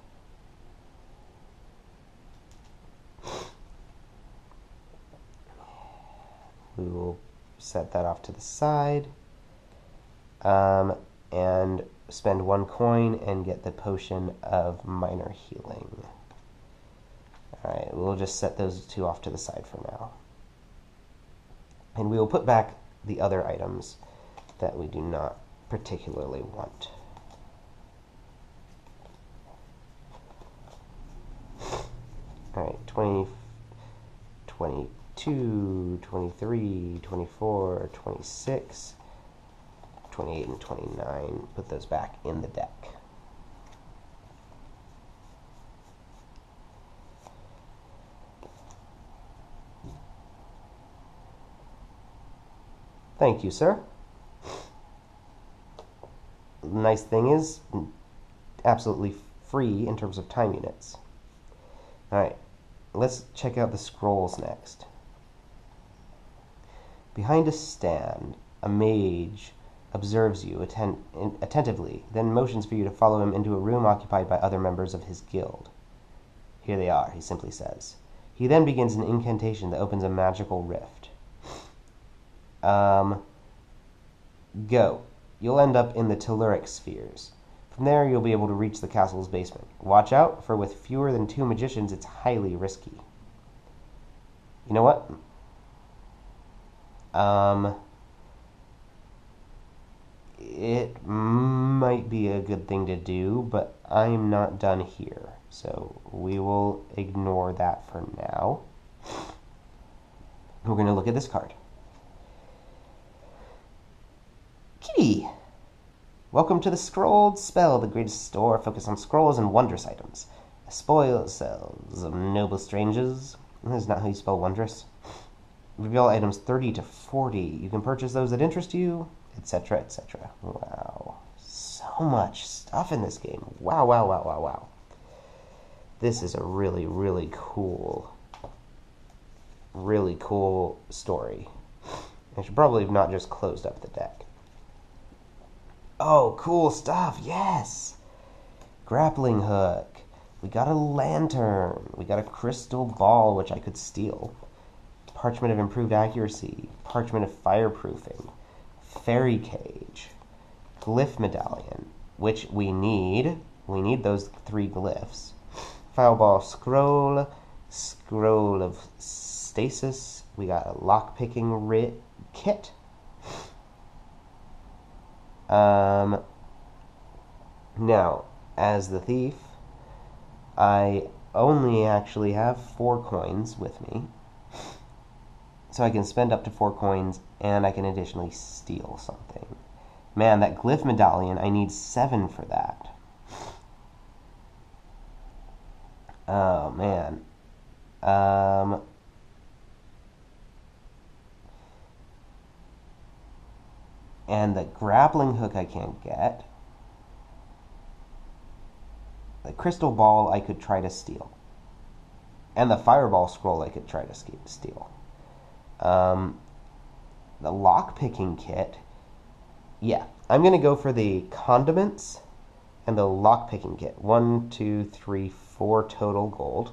We will set that off to the side. And spend 1 coin and get the Potion of Minor Healing. Alright, we'll just set those 2 off to the side for now. And we will put back the other items that we do not particularly want. Alright, 20, 22, 23, 24, 26... 28 and 29, put those back in the deck. Thank you, sir. The nice thing is, absolutely free in terms of time units. Alright, let's check out the scrolls next. Behind a stand, a mage observes you attentively, then motions for you to follow him into a room occupied by other members of his guild. Here they are, he simply says. He then begins an incantation that opens a magical rift. Go. You'll end up in the telluric spheres. From there, you'll be able to reach the castle's basement. Watch out, for with fewer than 2 magicians, it's highly risky. You know what? It might be a good thing to do, but I'm not done here. So we will ignore that for now. We're going to look at this card. Kitty! Welcome to the Scrolled Spell, the greatest store focused on scrolls and wondrous items. A spoil selves of noble strangers. That is not how you spell wondrous. Reveal items 30 to 40. You can purchase those that interest you, etc., etc. Wow. So much stuff in this game. Wow, wow, wow, wow, wow. This is a really, really cool story. I should probably have not just closed up the deck. Oh, cool stuff, yes! Grappling hook. We got a lantern. We got a crystal ball, which I could steal. Parchment of improved accuracy. Parchment of fireproofing. Fairy cage. Glyph medallion, which we need. We need those 3 glyphs. Fireball scroll. Scroll of stasis. We got a lockpicking kit. Now, as the thief, I only actually have 4 coins with me. So I can spend up to 4 coins, and I can additionally steal something. Man, that glyph medallion, I need 7 for that. Oh, man. And the grappling hook I can't get. The crystal ball I could try to steal. And the fireball scroll I could try to steal. The lock-picking kit. Yeah, I'm going to go for the condiments and the lock-picking kit. 1, 2, 3, 4 total gold.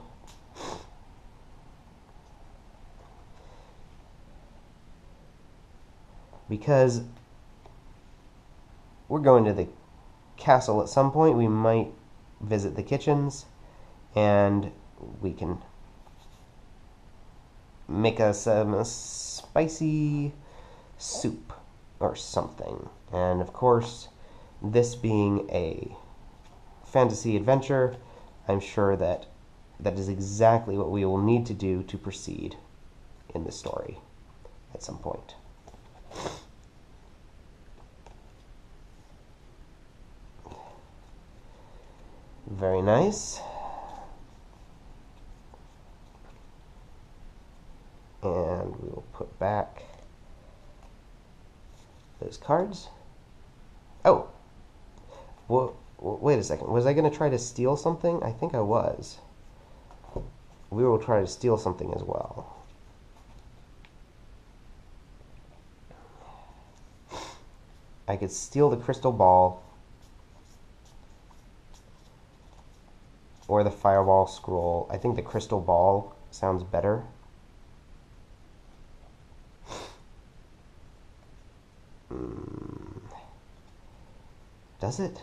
Because we're going to the castle at some point, we might visit the kitchens, and we can make us a spicy soup or something. And of course, this being a fantasy adventure, I'm sure that that is exactly what we will need to do to proceed in the story at some point. Very nice. And we will put back those cards. Oh! Well, wait a second. Was I going to try to steal something? I think I was. We will try to steal something as well. I could steal the crystal ball or the fireball scroll. I think the crystal ball sounds better. Does it?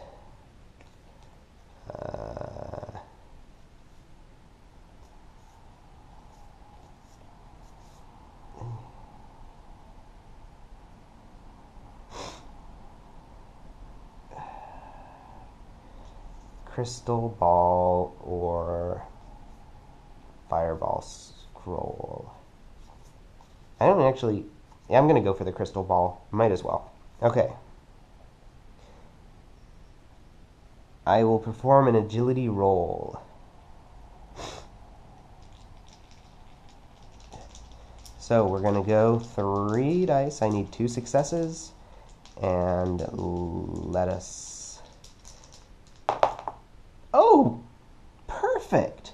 Crystal ball or fireball scroll. I don't actually... Yeah, I'm going to go for the crystal ball. Might as well. Okay. I will perform an agility roll. So we're going to go 3 dice. I need 2 successes. And let us... Oh! Perfect!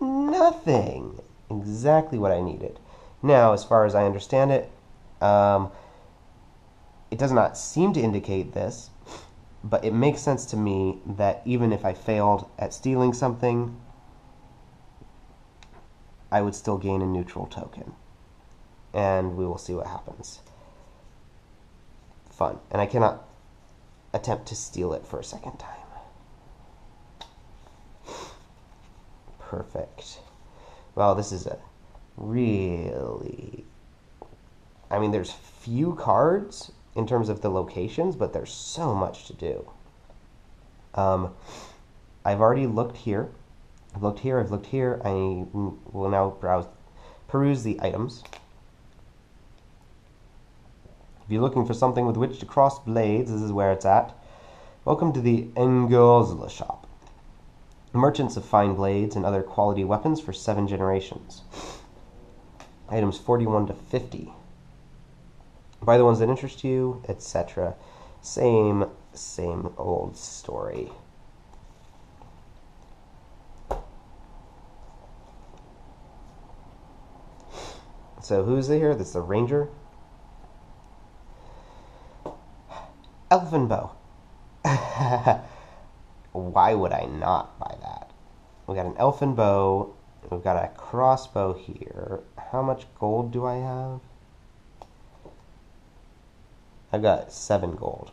Nothing! Exactly what I needed. Now, as far as I understand it, it does not seem to indicate this, but it makes sense to me that even if I failed at stealing something, I would still gain a neutral token. And we will see what happens. Fun. And I cannot attempt to steal it for a second time. Perfect. Well, this is a really... I mean, there's few cards in terms of the locations, but there's so much to do. I've already looked here. I've looked here, I've looked here. I will now peruse the items. If you're looking for something with which to cross blades, this is where it's at. Welcome to the Engozla shop. Merchants of fine blades and other quality weapons for 7 generations. Items 41 to 50. Buy the ones that interest you, etc. Same old story. So who's here? This is the ranger. Elfin bow. Why would I not buy that? We got an elfin bow. We've got a crossbow here. How much gold do I have? I've got 7 gold.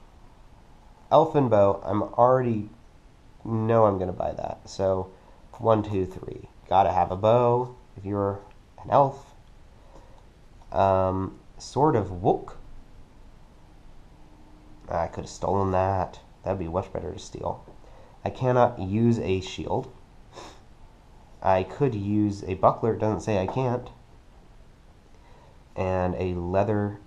Elfin bow, I'm already know I'm going to buy that. So 1, 2, 3. Gotta have a bow if you're an elf. Sword of Wook. I could have stolen that. That'd be much better to steal. I cannot use a shield. I could use a buckler. It doesn't say I can't. And a leather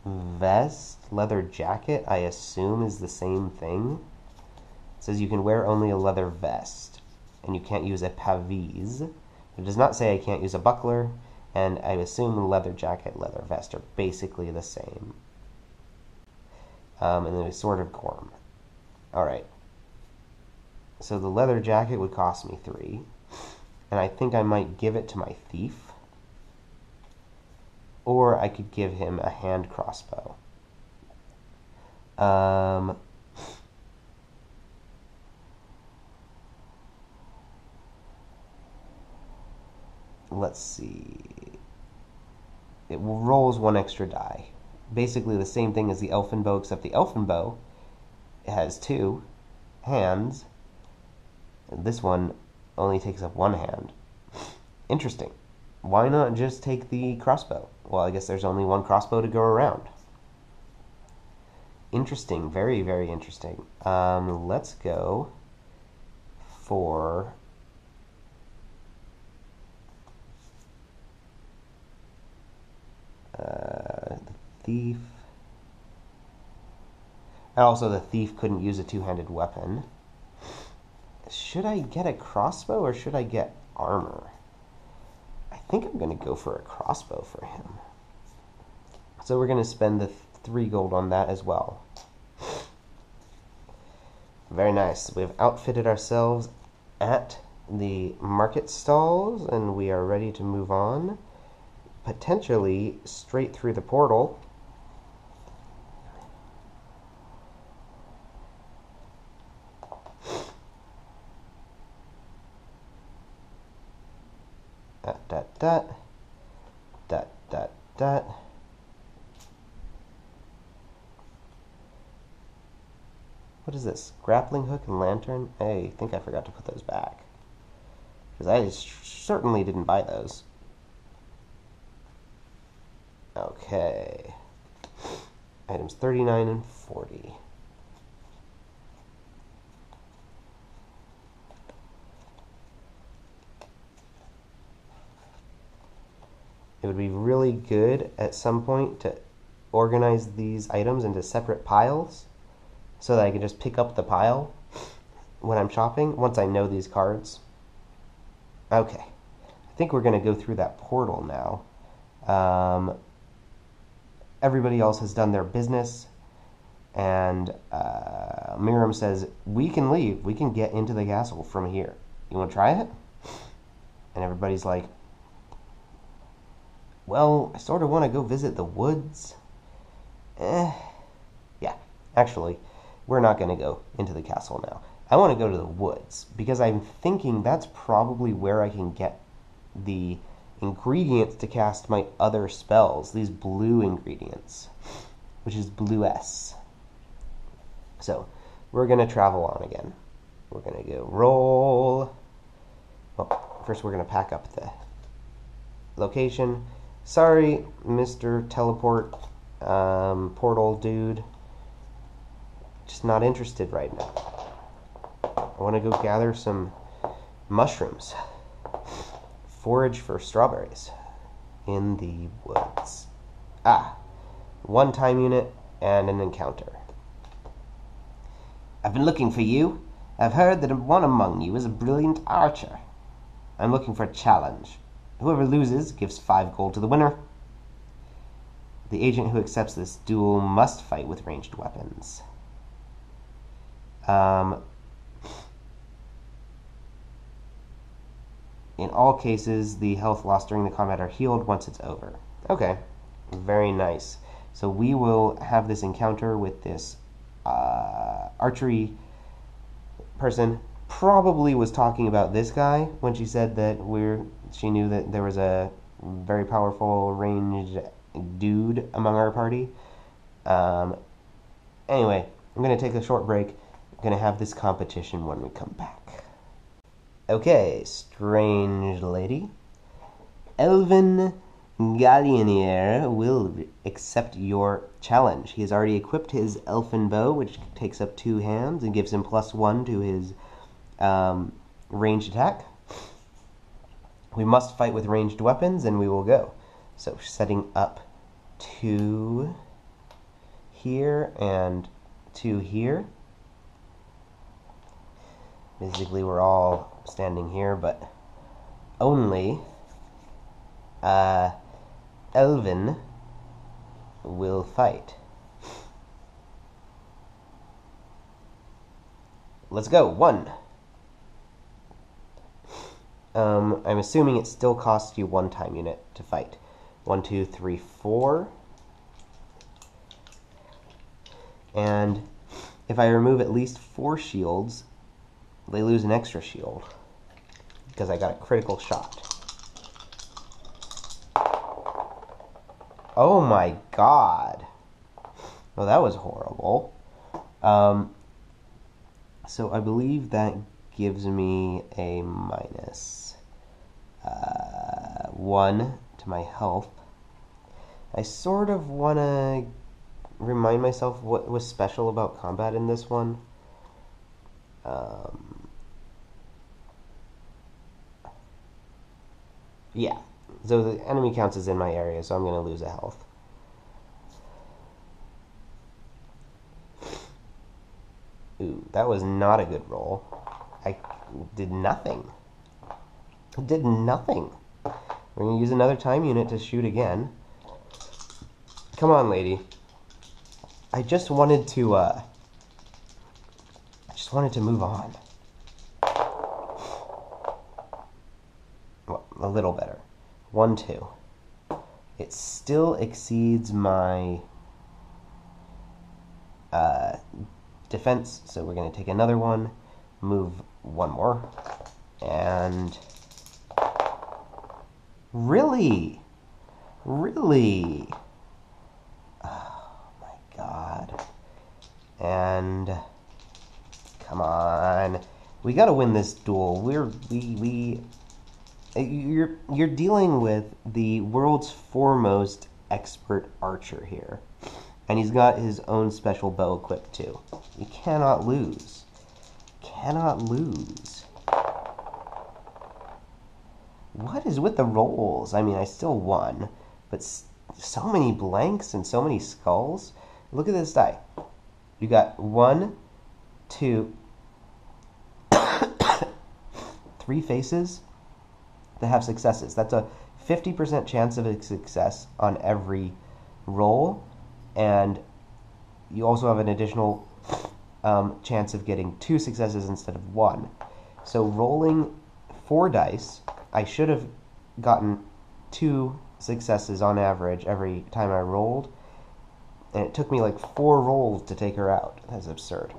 vest, leather jacket, I assume is the same thing. It says you can wear only a leather vest, and you can't use a pavise. It does not say I can't use a buckler, and I assume leather jacket, leather vest are basically the same. and then a sword of Gorm. Alright. So the leather jacket would cost me 3. And I think I might give it to my thief. Or I could give him a hand crossbow. Let's see. It rolls 1 extra die. Basically the same thing as the elfin bow, except the elfin bow has 2 hands. And this one only takes up 1 hand. Interesting. Why not just take the crossbow? Well, I guess there's only 1 crossbow to go around. Interesting. Very, very interesting. Let's go for the thief. Also, the thief couldn't use a 2-handed weapon. Should I get a crossbow or should I get armor? I think I'm going to go for a crossbow for him. So we're going to spend the 3 gold on that as well. Very nice. We've outfitted ourselves at the market stalls and we are ready to move on. Potentially straight through the portal. Dot. What is this? Grappling hook and lantern? I think I forgot to put those back. Because I certainly didn't buy those. Okay. Items 39 and 40. It would be really good at some point to organize these items into separate piles so that I can just pick up the pile when I'm shopping once I know these cards. Okay. I think we're going to go through that portal now. Everybody else has done their business, and Miriam says, we can leave. We can get into the castle from here. You want to try it? And everybody's like, well, I sort of want to go visit the woods. Yeah, actually, we're not going to go into the castle now. I want to go to the woods, because I'm thinking that's probably where I can get the ingredients to cast my other spells, these blue ingredients, which is blue S. So, we're going to travel on again. We're going to go roll. Well, first we're going to pack up the location. Sorry, Mr. Teleport portal dude. Just not interested right now. I want to go gather some mushrooms. Forage for strawberries in the woods. 1 time unit and an encounter. I've been looking for you. I've heard that one among you is a brilliant archer. I'm looking for a challenge. Whoever loses gives 5 gold to the winner. The agent who accepts this duel must fight with ranged weapons. In all cases, the health lost during the combat are healed once it's over. Okay, very nice. So we will have this encounter with this archery person. Probably was talking about this guy when she said that she knew that there was a very powerful ranged dude among our party. Anyway, I'm going to take a short break. I'm going to have this competition when we come back. Okay, strange lady. Elven Gallionier will accept your challenge. He has already equipped his elfin bow, which takes up 2 hands and gives him +1 to his ranged attack. We must fight with ranged weapons, and we will go. So setting up 2 here and 2 here. Basically, we're all standing here, but only Elvin will fight. let's go. 1. I'm assuming it still costs you 1 time unit to fight. 1, 2, 3, 4. And if I remove at least 4 shields, they lose an extra shield because I got a critical shot. Oh my god. Well, that was horrible. So I believe that gives me a minus 1 to my health. I sort of want to remind myself what was special about combat in this one. Yeah, so the enemy counts as in my area, so I'm going to lose a health. Ooh, that was not a good roll. I did nothing. Did nothing. We're going to use another time unit to shoot again. Come on, lady. I just wanted to move on. Well, a little better. 1, 2. It still exceeds my defense, so we're going to take another one, move 1 more, and really? Oh my god. And come on. We got to win this duel. You're dealing with the world's foremost expert archer here. And he's got his own special bow equipped too. You cannot lose. Cannot lose. What is with the rolls? I mean, I still won, but so many blanks and so many skulls. Look at this die. You got 1, 2, 3 faces that have successes. That's a 50% chance of a success on every roll. And you also have an additional chance of getting 2 successes instead of 1. So rolling 4 dice, I should have gotten 2 successes on average every time I rolled. And it took me like 4 rolls to take her out. That's absurd.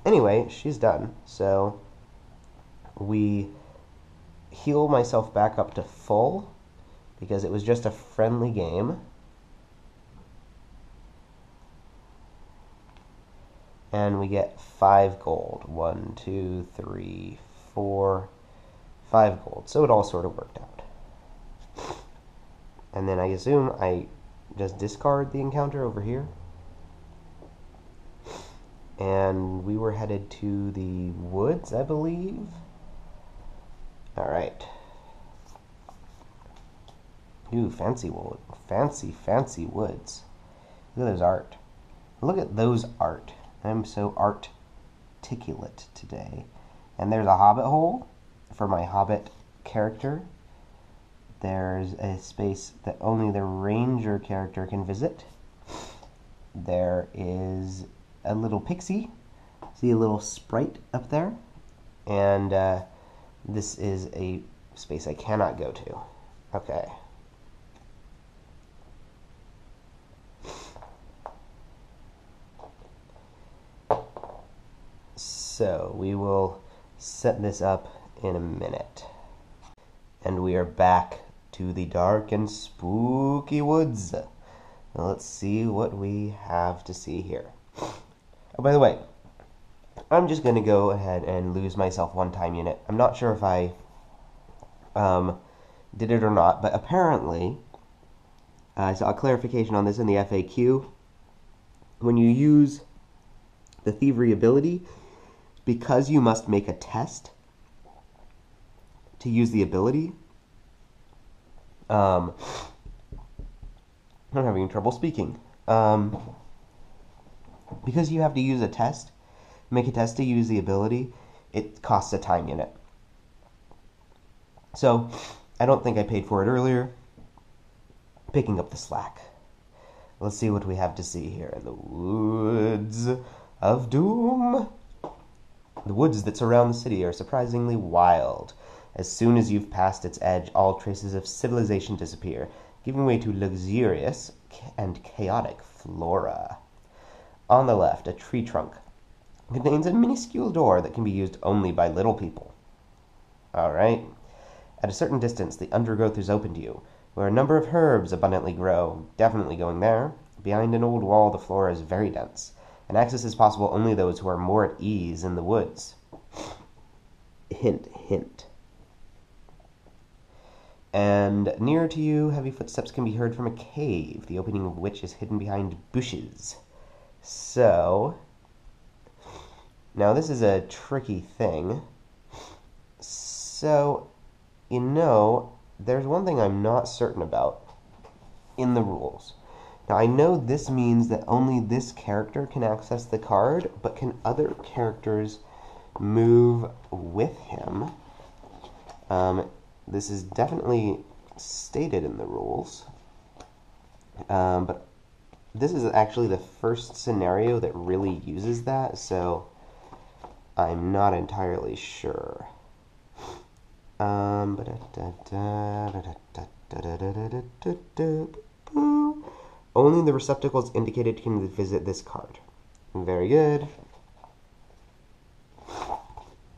Anyway, she's done. So we heal myself back up to full because it was just a friendly game. And we get 5 gold. 1, 2, 3, 4, 5 gold. So it all sort of worked out. And then I assume I just discard the encounter over here. And we were headed to the woods, I believe. Alright. Ooh, fancy wood. Fancy woods. Look at those art. Look at those art. I'm so articulate today. And there's a hobbit hole for my hobbit character. There's a space that only the ranger character can visit. There is a little pixie. See a little sprite up there? And this is a space I cannot go to. Okay. So we will set this up in a minute. And we are back to the dark and spooky woods. Now let's see what we have to see here. Oh, by the way, I'm just going to go ahead and lose myself 1 time unit. I'm not sure if I did it or not, but apparently I saw a clarification on this in the FAQ. When you use the thievery ability, because you must make a test to use the ability, I'm having trouble speaking. Because you have to use a test, make a test to use the ability, it costs a time unit. So, I don't think I paid for it earlier. Picking up the slack. Let's see what we have to see here in the woods of doom. The woods that surround the city are surprisingly wild. As soon as you've passed its edge, all traces of civilization disappear, giving way to luxurious and chaotic flora. On the left, a tree trunk contains a minuscule door that can be used only by little people. Alright. At a certain distance, the undergrowth is open to you, where a number of herbs abundantly grow. Definitely going there. Behind an old wall, the flora is very dense, and access is possible only those who are more at ease in the woods. Hint, hint. And nearer to you, heavy footsteps can be heard from a cave, the opening of which is hidden behind bushes. So, now this is a tricky thing. So, there's one thing I'm not certain about in the rules. Now, I know this means that only this character can access the card, but can other characters move with him? This is definitely stated in the rules, but this is actually the first scenario that really uses that, so I'm not entirely sure. Only the receptacles indicated can visit this card. Very good.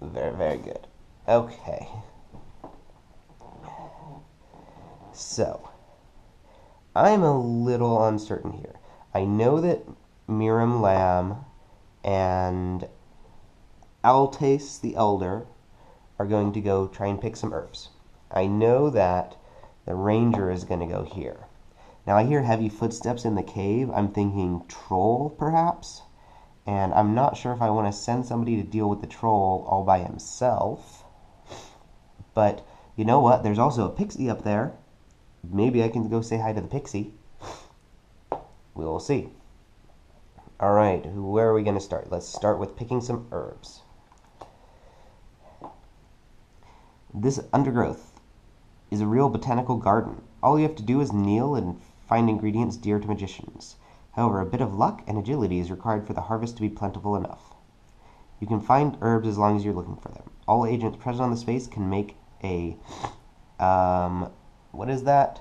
Very, very good. Okay. So, I'm a little uncertain here. I know that Miriam Lamb and Altace the Elder are going to go try and pick some herbs. I know that the ranger is going to go here. Now, I hear heavy footsteps in the cave. I'm thinking troll, perhaps? And I'm not sure if I want to send somebody to deal with the troll all by himself. But, you know what? There's also a pixie up there. Maybe I can go say hi to the pixie. We will see. Alright, where are we going to start? Let's start with picking some herbs. This undergrowth is a real botanical garden. All you have to do is kneel and find ingredients dear to magicians. However, a bit of luck and agility is required for the harvest to be plentiful enough. You can find herbs as long as you're looking for them. All agents present on the space can make a, what is that?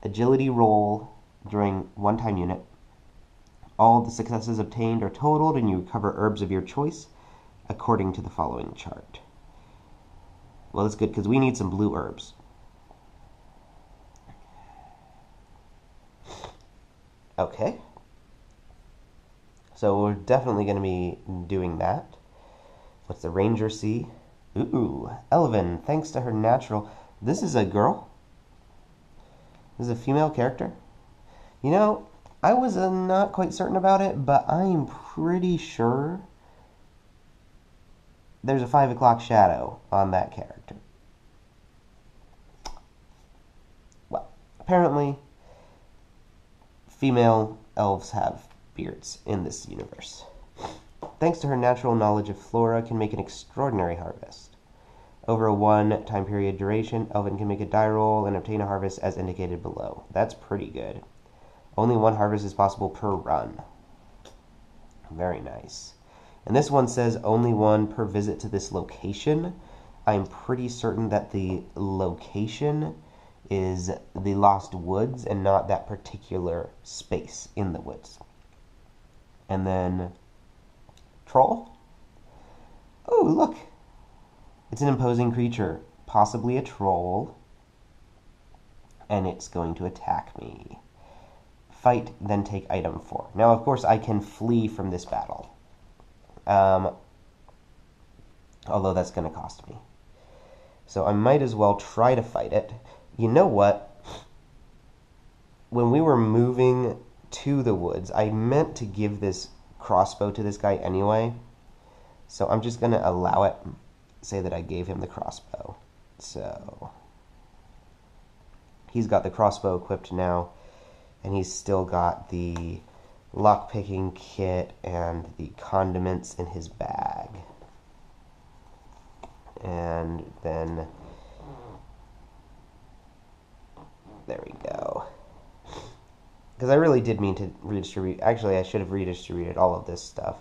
Agility roll during one-time unit. All the successes obtained are totaled, and you recover herbs of your choice according to the following chart. Well, that's good, because we need some blue herbs. Okay. So we're definitely going to be doing that. What's the ranger see? Ooh, Elvin, thanks to her natural... This is a girl? This is a female character? You know, I was not quite certain about it, but I'm pretty sure there's a 5 o'clock shadow on that character. Well, apparently, female elves have beards in this universe. Thanks to her natural knowledge of flora, can make an extraordinary harvest. Over a one time period duration, Elvin can make a die roll and obtain a harvest as indicated below. That's pretty good. Only one harvest is possible per run. Very nice. And this one says only one per visit to this location. I'm pretty certain that the location is the Lost Woods and not that particular space in the woods. And then troll. Oh, look. It's an imposing creature, possibly a troll, and it's going to attack me. Fight, then take item 4. Now, of course, I can flee from this battle. Although that's going to cost me. So I might as well try to fight it. You know what? When we were moving to the woods, I meant to give this crossbow to this guy anyway. So I'm just going to allow it. Say that I gave him the crossbow. So he's got the crossbow equipped now, and he's still got the lockpicking kit and the condiments in his bag. And then there we go. Because I really did mean to redistribute. Actually, I should have redistributed all of this stuff.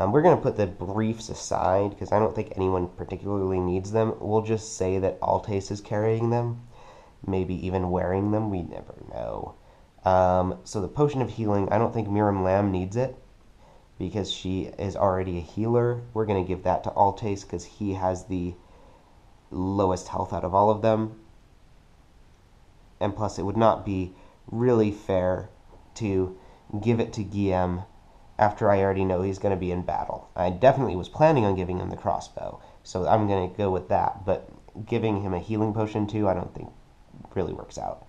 We're going to put the briefs aside because I don't think anyone particularly needs them. We'll just say that Altace is carrying them, maybe even wearing them. We never know. So the Potion of Healing, I don't think Miram Lamb needs it because she is already a healer. We're going to give that to Altace because he has the lowest health out of all of them. And plus, it would not be really fair to give it to Guillaume after I already know he's going to be in battle. I definitely was planning on giving him the crossbow, so I'm going to go with that. But giving him a healing potion too, I don't think really works out.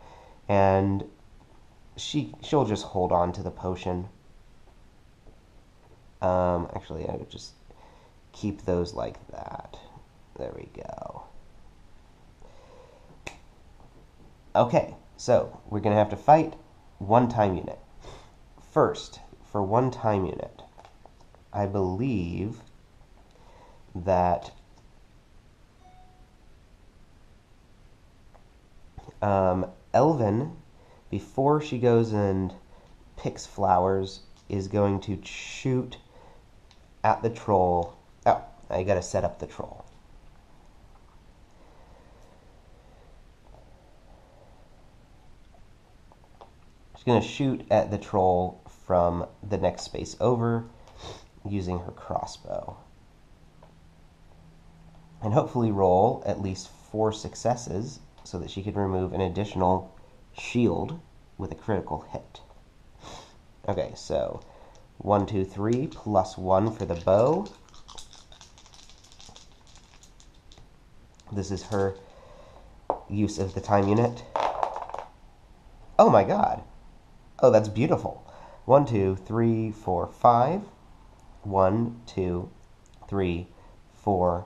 And she'll just hold on to the potion. Actually, I would just keep those like that. There we go. Okay, so we're going to have to fight one time unit. First, for one time unit, I believe that Elvin, before she goes and picks flowers, is going to shoot at the troll. Oh, I gotta set up the troll. She's gonna shoot at the troll from the next space over using her crossbow. And hopefully roll at least 4 successes so that she could remove an additional shield with a critical hit. Okay, so 1, 2, 3 plus 1 for the bow. This is her use of the time unit. Oh my god. Oh, that's beautiful. 1, 2, 3, 4, 5. 1, 2, 3, 4,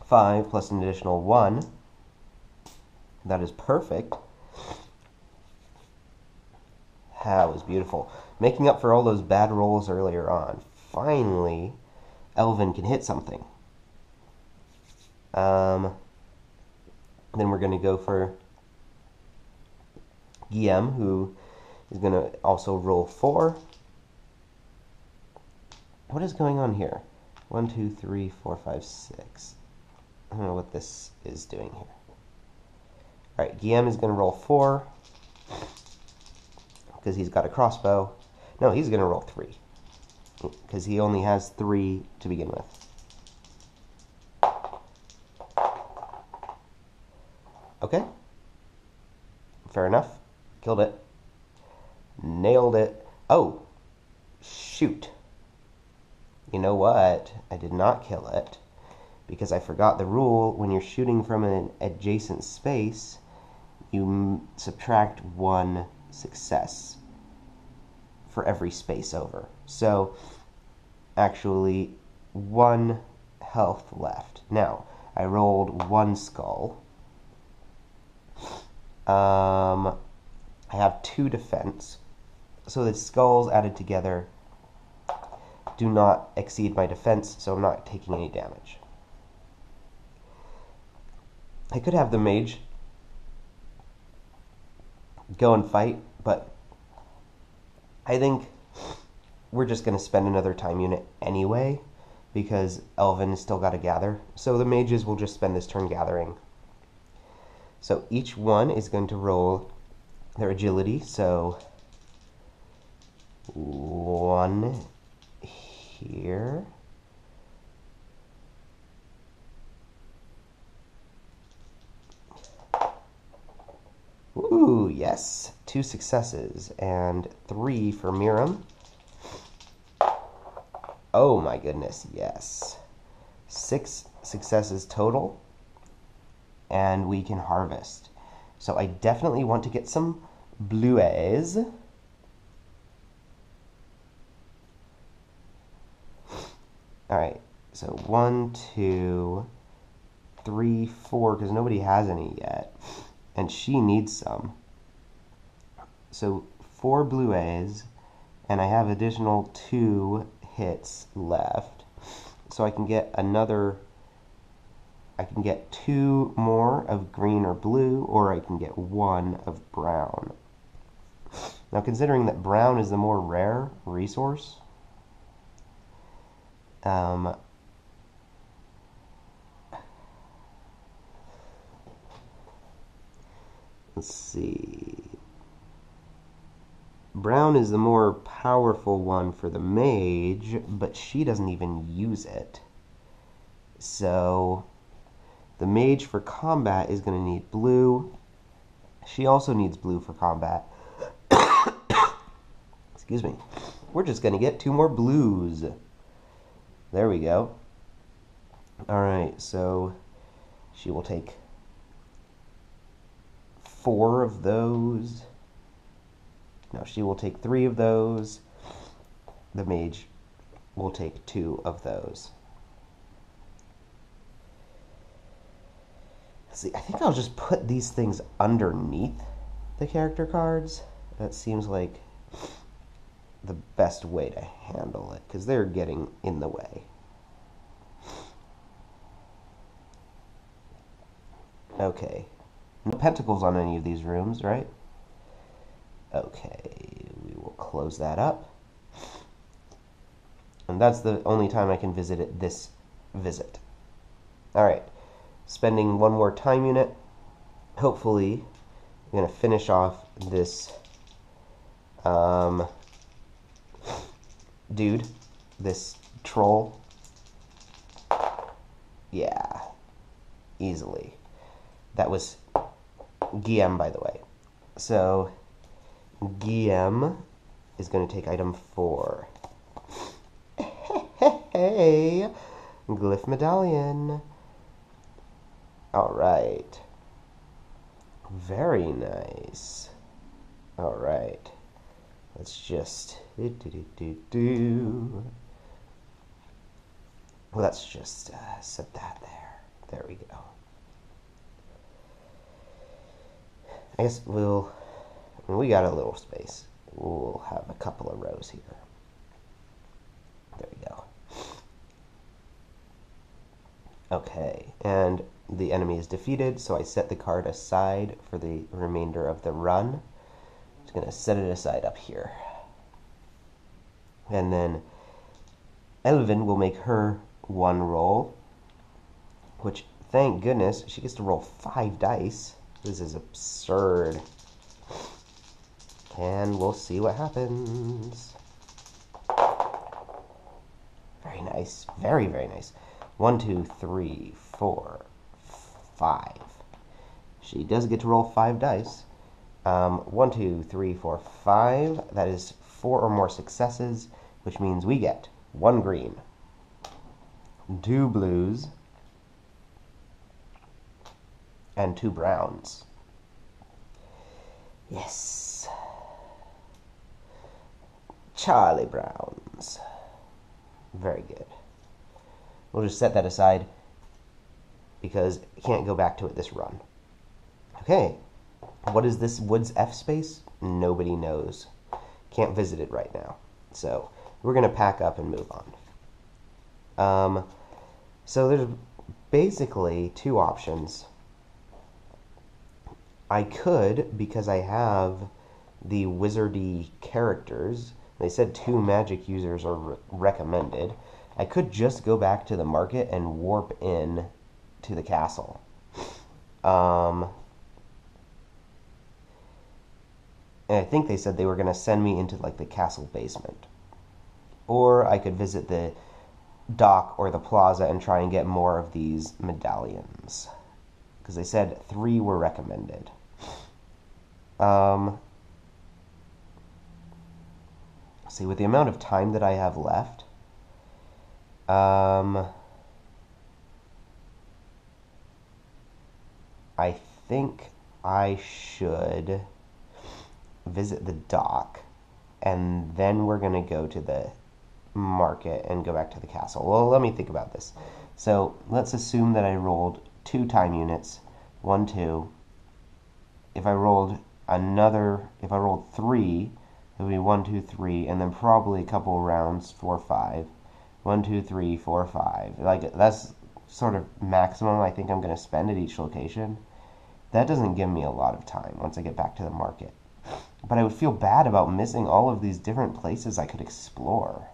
5 plus an additional 1. That is perfect. That was beautiful. Making up for all those bad rolls earlier on. Finally, Elvin can hit something. Then we're going to go for Guillaume, who is going to also roll 4. What is going on here? 1, 2, 3, 4, 5, 6. I don't know what this is doing here. Alright, Guillaume is going to roll 4 because he's got a crossbow. No, he's going to roll 3 because he only has 3 to begin with. Okay. Fair enough. Killed it. Nailed it. Oh, shoot. You know what? I did not kill it because I forgot the rule. When you're shooting from an adjacent space, you subtract 1 success for every space over. So, actually, 1 health left. Now, I rolled 1 skull. I have 2 defense. So the skulls added together do not exceed my defense, so I'm not taking any damage. I could have the mage go and fight, but I think we're just going to spend another time unit anyway, because Elvin has still got to gather. So the mages will just spend this turn gathering. So each one is going to roll their agility, so 1 here. Ooh, yes. 2 successes and 3 for Miram. Oh my goodness, yes. 6 successes total, and we can harvest. So I definitely want to get some bluets. Alright, so 1, 2, 3, 4, because nobody has any yet. And she needs some. So 4 bluets, and I have additional 2 hits left. So I can get another, I can get 2 more of green or blue, or I can get 1 of brown. Now considering that brown is the more rare resource, Um, let's see. Brown is the more powerful one for the mage, but she doesn't even use it. So the mage for combat is going to need blue. She also needs blue for combat. Excuse me. We're just going to get 2 more blues. There we go. Alright, so she will take 4 of those. No, she will take 3 of those. The mage will take 2 of those. See, I think I'll just put these things underneath the character cards. That seems like the best way to handle it, because they're getting in the way. Okay. No pentacles on any of these rooms, right? Okay, we will close that up. And that's the only time I can visit it this visit. Alright, spending 1 more time unit. Hopefully, I'm going to finish off this dude, this troll. Yeah, easily. That was Guillaume, by the way. So, Guillaume is going to take item 4. Hey, glyph medallion. Alright. Very nice. Alright. Let's just... Let's just set that there. There we go. I guess we got a little space. We'll have a couple of rows here. There we go. Okay, and the enemy is defeated, so I set the card aside for the remainder of the run. Just going to set it aside up here. And then Elvin will make her 1 roll, which, thank goodness, she gets to roll 5 dice. This is absurd. And we'll see what happens. Very nice. Very, very nice. 1, 2, 3, 4, 5. She does get to roll 5 dice. 1, 2, 3, 4, 5. That is 4 or more successes, which means we get 1 green, 2 blues, and 2 browns. Yes. Charlie Browns. Very good. We'll just set that aside because I can't go back to it this run. Okay. What is this Woods F space? Nobody knows. Can't visit it right now. So we're going to pack up and move on. So there's basically 2 options. I could, because I have the wizardy characters, they said 2 magic users are recommended, I could just go back to the market and warp in to the castle. And I think they said they were going to send me into like the castle basement. Or I could visit the dock or the plaza and try and get more of these medallions. Because they said 3 were recommended. See, with the amount of time that I have left, I think I should visit the dock, and then we're going to go to the market and go back to the castle. Well, let me think about this. So let's assume that I rolled 2 time units, 1, 2. If I rolled 3, it would be 1, 2, 3, and then probably a couple rounds, 4, 5. 1, 2, 3, 4, 5. Like, that's sort of maximum I think I'm going to spend at each location. That doesn't give me a lot of time once I get back to the market. But I would feel bad about missing all of these different places I could explore.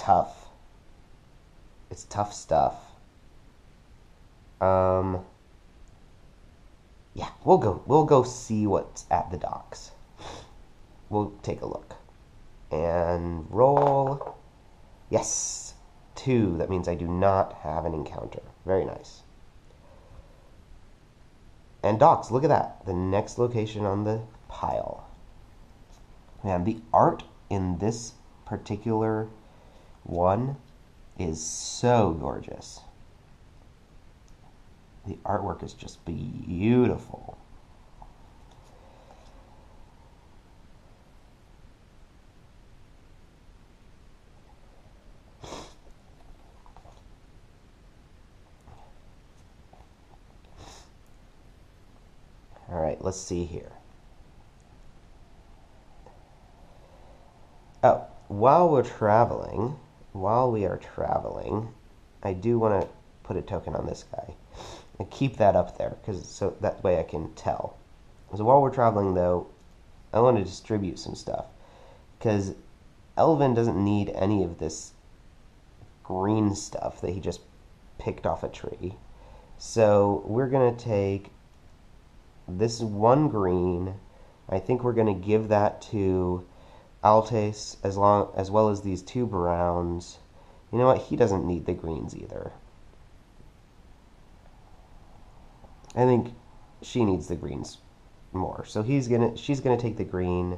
tough. It's tough stuff. Yeah, we'll go see what's at the docks. We'll take a look. And roll. Yes, 2. That means I do not have an encounter. Very nice. And docks, look at that. The next location on the pile. Man, the art in this particular one is so gorgeous. The artwork is just beautiful. All right, let's see here. Oh, while we are traveling, I do want to put a token on this guy and keep that up there, so that way I can tell. So while we're traveling, though, I want to distribute some stuff, because Elvin doesn't need any of this green stuff that he just picked off a tree. So we're going to take this 1 green. I think we're going to give that to Altes as well as these 2 browns. You know what? He doesn't need the greens either. I think she needs the greens more. So she's gonna take the green,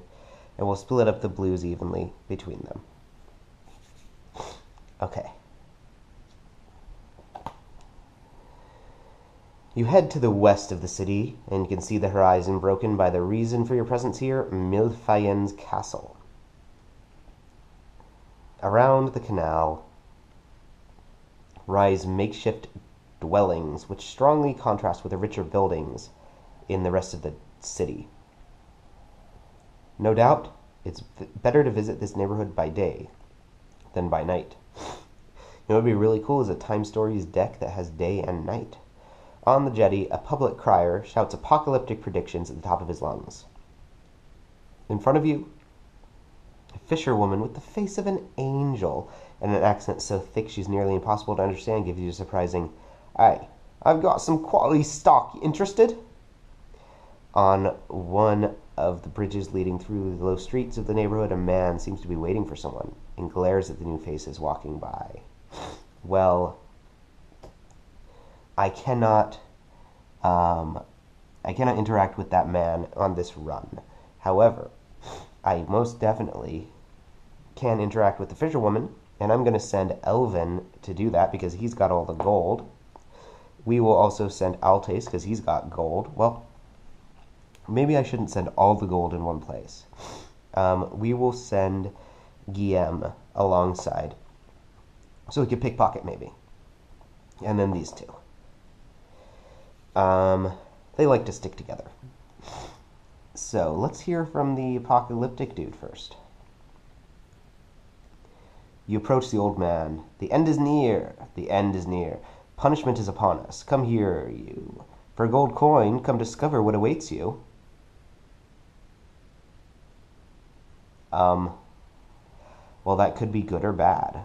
and we'll split up the blues evenly between them. Okay. You head to the west of the city, and you can see the horizon broken by the reason for your presence here, Milfayen's castle. Around the canal rise makeshift dwellings, which strongly contrast with the richer buildings in the rest of the city. No doubt, it's better to visit this neighborhood by day than by night. You know what would be really cool is a Time Stories deck that has day and night. On the jetty, a public crier shouts apocalyptic predictions at the top of his lungs. In front of you, a fisherwoman with the face of an angel and an accent so thick she's nearly impossible to understand gives you a surprising, "Hey, I've got some quality stock. Interested?" On one of the bridges leading through the low streets of the neighborhood, a man seems to be waiting for someone and glares at the new faces walking by. Well, I cannot interact with that man on this run. However, I most definitely can interact with the fisherwoman, and I'm going to send Elvin to do that because he's got all the gold. We will also send Altes because he's got gold. Well, maybe I shouldn't send all the gold in one place. We will send Guillaume alongside, so we could pickpocket maybe. And then these 2. They like to stick together. So let's hear from the apocalyptic dude first. You approach the old man. "The end is near. The end is near. Punishment is upon us. Come here, you. For a gold coin, come discover what awaits you." Well, that could be good or bad.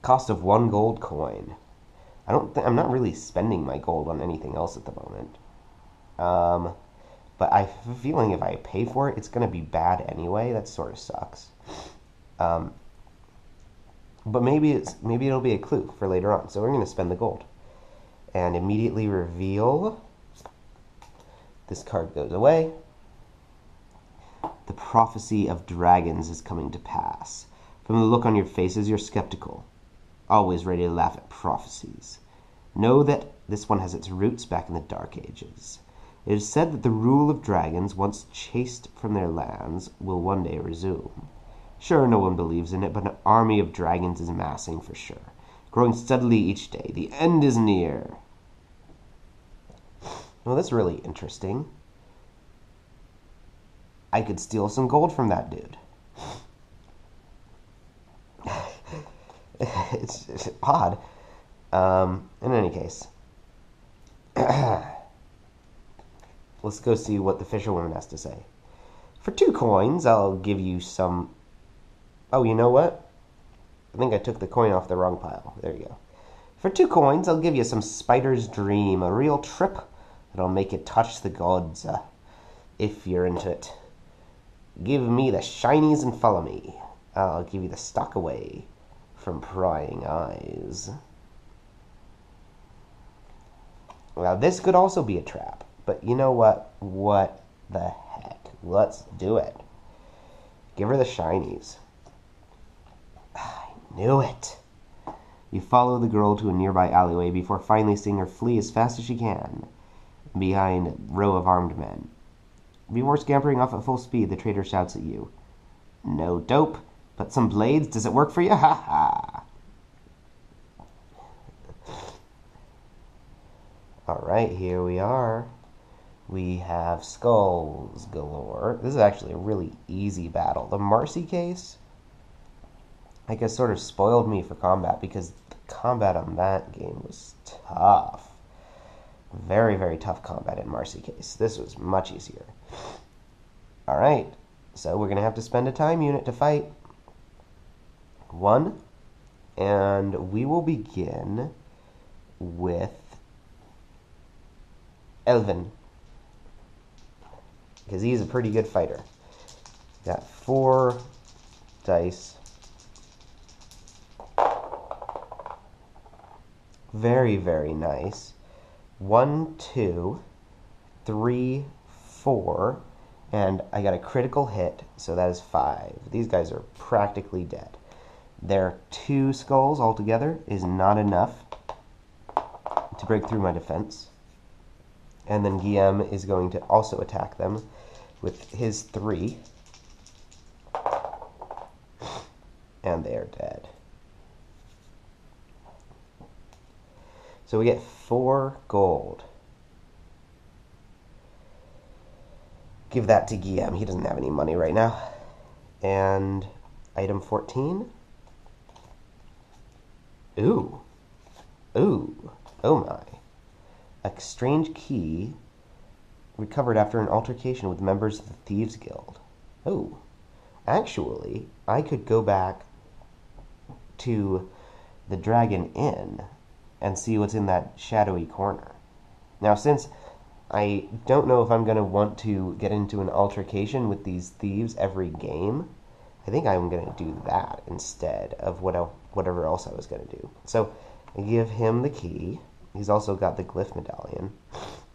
Cost of 1 gold coin. I'm not really spending my gold on anything else at the moment. But I have a feeling if I pay for it, it's going to be bad anyway. That sort of sucks. But maybe it'll be a clue for later on. So we're going to spend the gold. And immediately reveal. This card goes away. The prophecy of dragons is coming to pass. From the look on your faces, you're skeptical. Always ready to laugh at prophecies. Know that this one has its roots back in the Dark Ages. It is said that the rule of dragons, once chased from their lands, will one day resume. Sure, no one believes in it, but an army of dragons is amassing for sure, growing steadily each day. The end is near. Well, that's really interesting. I could steal some gold from that dude. It's odd. In any case, let's go see what the fisherwoman has to say. For 2 coins, I'll give you some... Oh, you know what? I think I took the coin off the wrong pile. There you go. For 2 coins, I'll give you some Spider's Dream, a real trip that'll make you touch the gods, if you're into it. Give me the shinies and follow me. I'll give you the stock away from prying eyes. Now, this could also be a trap, but you know what? What the heck? Let's do it. Give her the shinies. I knew it. You follow the girl to a nearby alleyway before finally seeing her flee as fast as she can behind a row of armed men. Before scampering off at full speed, the traitor shouts at you. No dope, but some blades. Does it work for you? Ha ha! Alright, here we are. We have skulls galore. This is actually a really easy battle. The Marcy case, I guess, sort of spoiled me for combat because the combat on that game was tough. Very, very tough combat in Marcy case. This was much easier. Alright, so we're going to have to spend a time unit to fight. 1, and we will begin with Elvin, because he's a pretty good fighter. Got 4 dice. Very, very nice. 1, 2, 3, 4, and I got a critical hit, so that is 5. These guys are practically dead. Their 2 skulls altogether is not enough to break through my defense. And then Guillaume is going to also attack them with his 3. And they are dead. So we get 4 gold. Give that to Guillaume. He doesn't have any money right now. And item 14. Ooh. Ooh. Oh my. A strange key recovered after an altercation with members of the Thieves Guild. Oh. Actually, I could go back to the Dragon Inn and see what's in that shadowy corner. Now, since I don't know if I'm going to want to get into an altercation with these thieves every game, I think I'm going to do that instead of whatever else I was going to do. So I give him the key. He's also got the glyph medallion.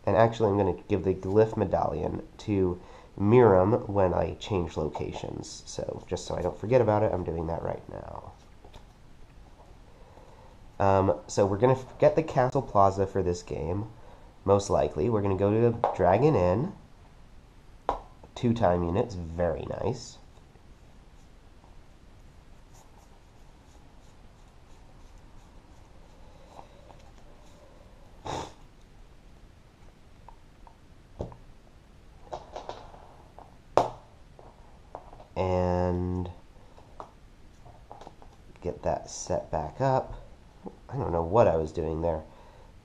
And actually, I'm going to give the glyph medallion to Miriam when I change locations. So just so I don't forget about it, I'm doing that right now. So we're going to get the Castle Plaza for this game. Most likely. We're going to go to the Dragon Inn. 2 time units. Very nice. And get that set back up. I don't know what I was doing there.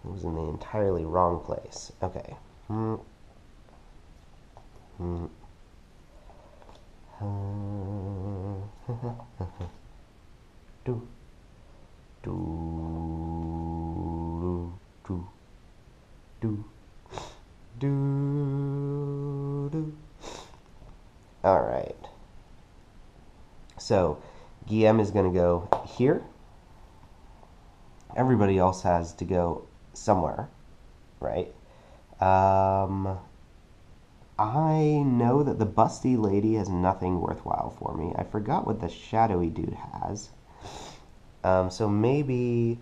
It was in the entirely wrong place. Okay. All right. So, Guillaume is going to go here. Everybody else has to go somewhere, right? I know that the busty lady has nothing worthwhile for me. I forgot what the shadowy dude has. So maybe,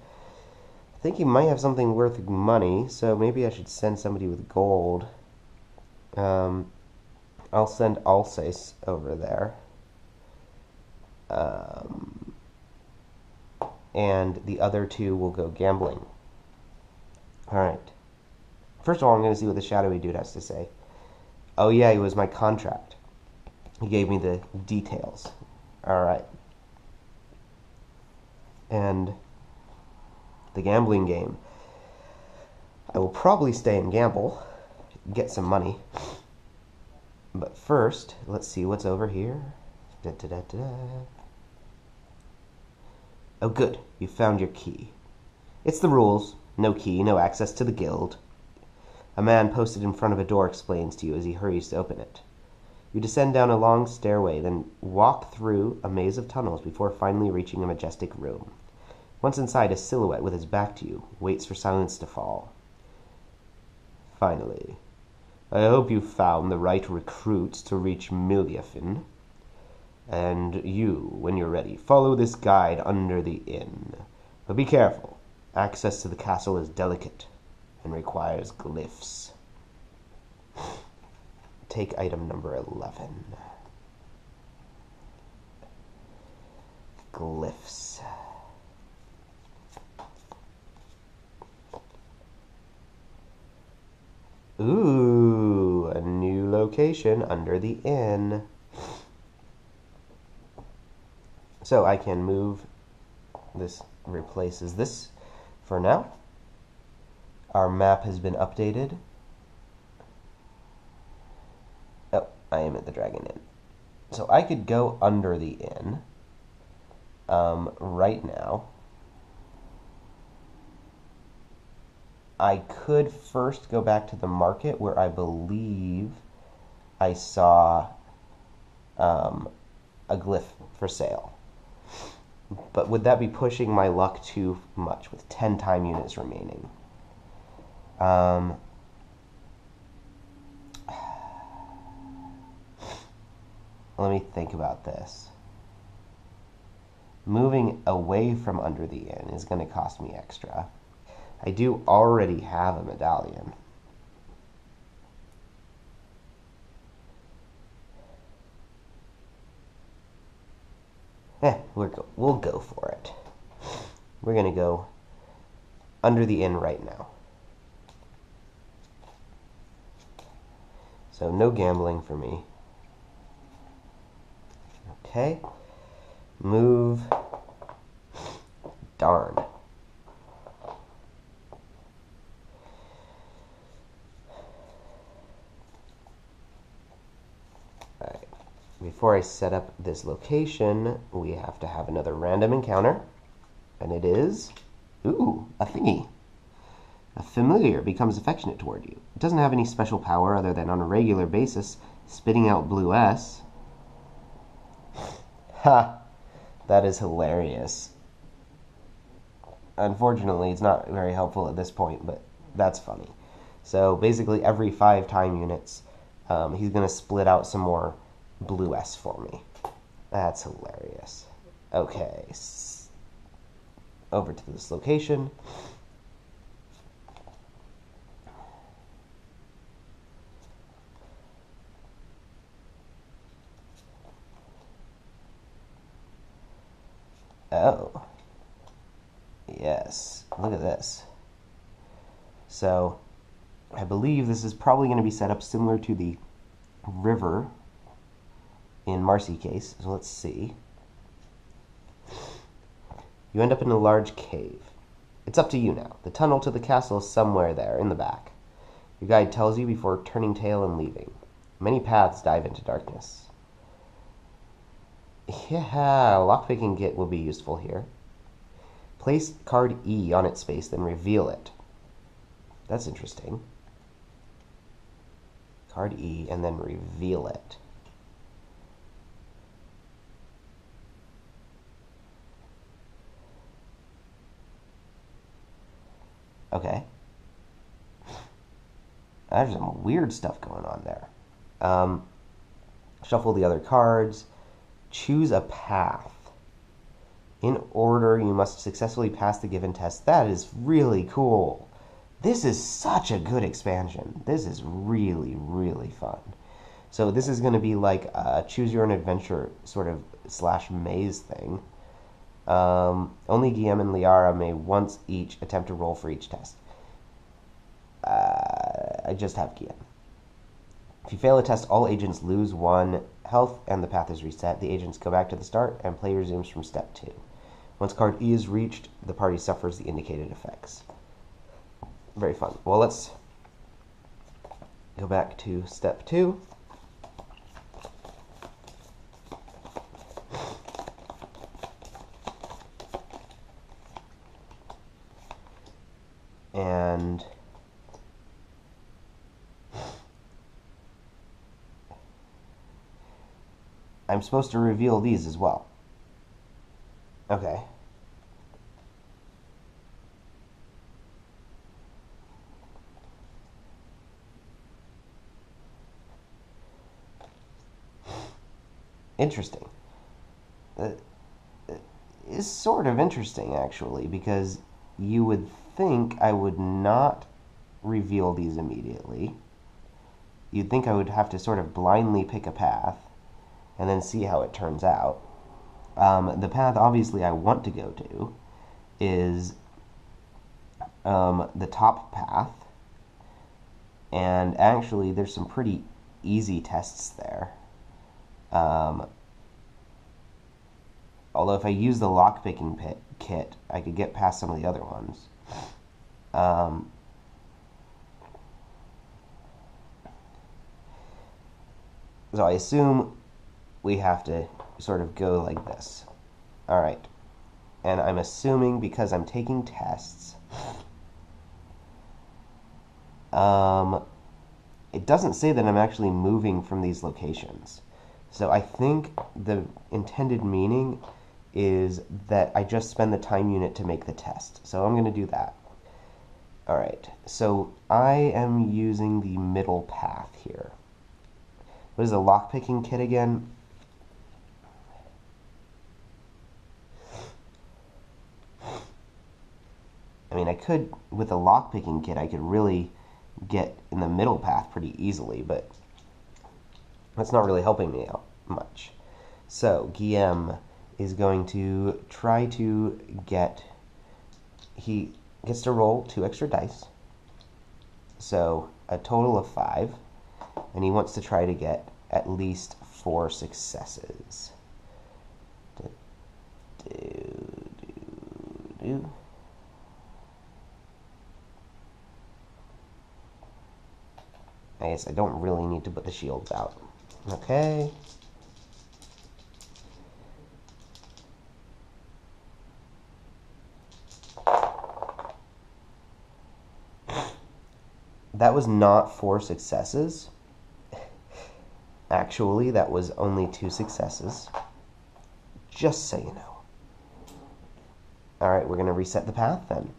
I think he might have something worth money, so maybe I should send somebody with gold. I'll send Alsace over there. And the other 2 will go gambling. Alright. First of all, I'm going to see what the shadowy dude has to say. Oh yeah, he was my contract. He gave me the details. Alright. And the gambling game. I will probably stay and gamble, get some money. But first, let's see what's over here. Oh, good. You found your key. It's the rules. No key, no access to the guild. A man posted in front of a door explains to you as he hurries to open it. You descend down a long stairway, then walk through a maze of tunnels before finally reaching a majestic room. Once inside, a silhouette with his back to you waits for silence to fall. Finally. I hope you found the right recruits to reach Miliafin. And you, when you're ready, follow this guide under the inn. But be careful. Access to the castle is delicate and requires glyphs. Take item number 11. Glyphs. Ooh, a new location under the inn. So I can move this, replaces this for now. Our map has been updated. Oh, I am at the Dragon Inn. So I could go under the inn right now. I could first go back to the market where I believe I saw a glyph for sale. But would that be pushing my luck too much with 10 time units remaining? Let me think about this. Moving away from under the inn is going to cost me extra. I do already have a medallion. We'll go for it. We're going to go under the inn right now. So no gambling for me. Okay. Move. Darn. Alright. Before I set up this location, we have to have another random encounter. And it is... Ooh, a thingy. A familiar becomes affectionate toward you. It doesn't have any special power other than on a regular basis spitting out blue S. Ha! That is hilarious. Unfortunately, it's not very helpful at this point, but that's funny. So basically every 5 time units, he's going to split out some more blue S for me. That's hilarious. Okay. Over to this location. Oh. Yes. Look at this. So, I believe this is probably going to be set up similar to the river in Marcy case. So let's see. You end up in a large cave. It's up to you now. The tunnel to the castle is somewhere there in the back. Your guide tells you before turning tail and leaving. Many paths dive into darkness. Yeah, lockpicking kit will be useful here. Place card E on its face, then reveal it. That's interesting. Card E, and then reveal it. Okay. There's some weird stuff going on there. Shuffle the other cards. Choose a path. In order, you must successfully pass the given test. That is really cool. This is such a good expansion. This is really, really fun. So this is going to be like a choose your own adventure sort of / maze thing. Only Guillaume and Liara may once each attempt to roll for each test. I just have Guillaume. If you fail a test, all agents lose 1 health and the path is reset. The agents go back to the start and play resumes from step 2. Once card E is reached, the party suffers the indicated effects. Very fun. Well, let's go back to step 2. and I'm supposed to reveal these as well. Okay. Interesting. It is sort of interesting, actually, because you would think I would not reveal these immediately. You'd think I would have to sort of blindly pick a path and then see how it turns out. The path, obviously, I want to go to is the top path, and actually there's some pretty easy tests there. Although if I use the lockpicking kit, I could get past some of the other ones. So I assume we have to sort of go like this. Alright. And I'm assuming because I'm taking tests, it doesn't say that I'm actually moving from these locations. So I think the intended meaning is that I just spend the time unit to make the test. So I'm going to do that. Alright, so I am using the middle path here. What is the lockpicking kit again? I mean, I could, with the lockpicking kit, I could really get in the middle path pretty easily, but that's not really helping me out much. So, Guillaume is going to try to get, he gets to roll 2 extra dice, so a total of 5, and he wants to try to get at least 4 successes. I guess I don't really need to put the shields out. Okay. That was not 4 successes. Actually, that was only 2 successes. Just so you know. Alright, we're going to reset the path then.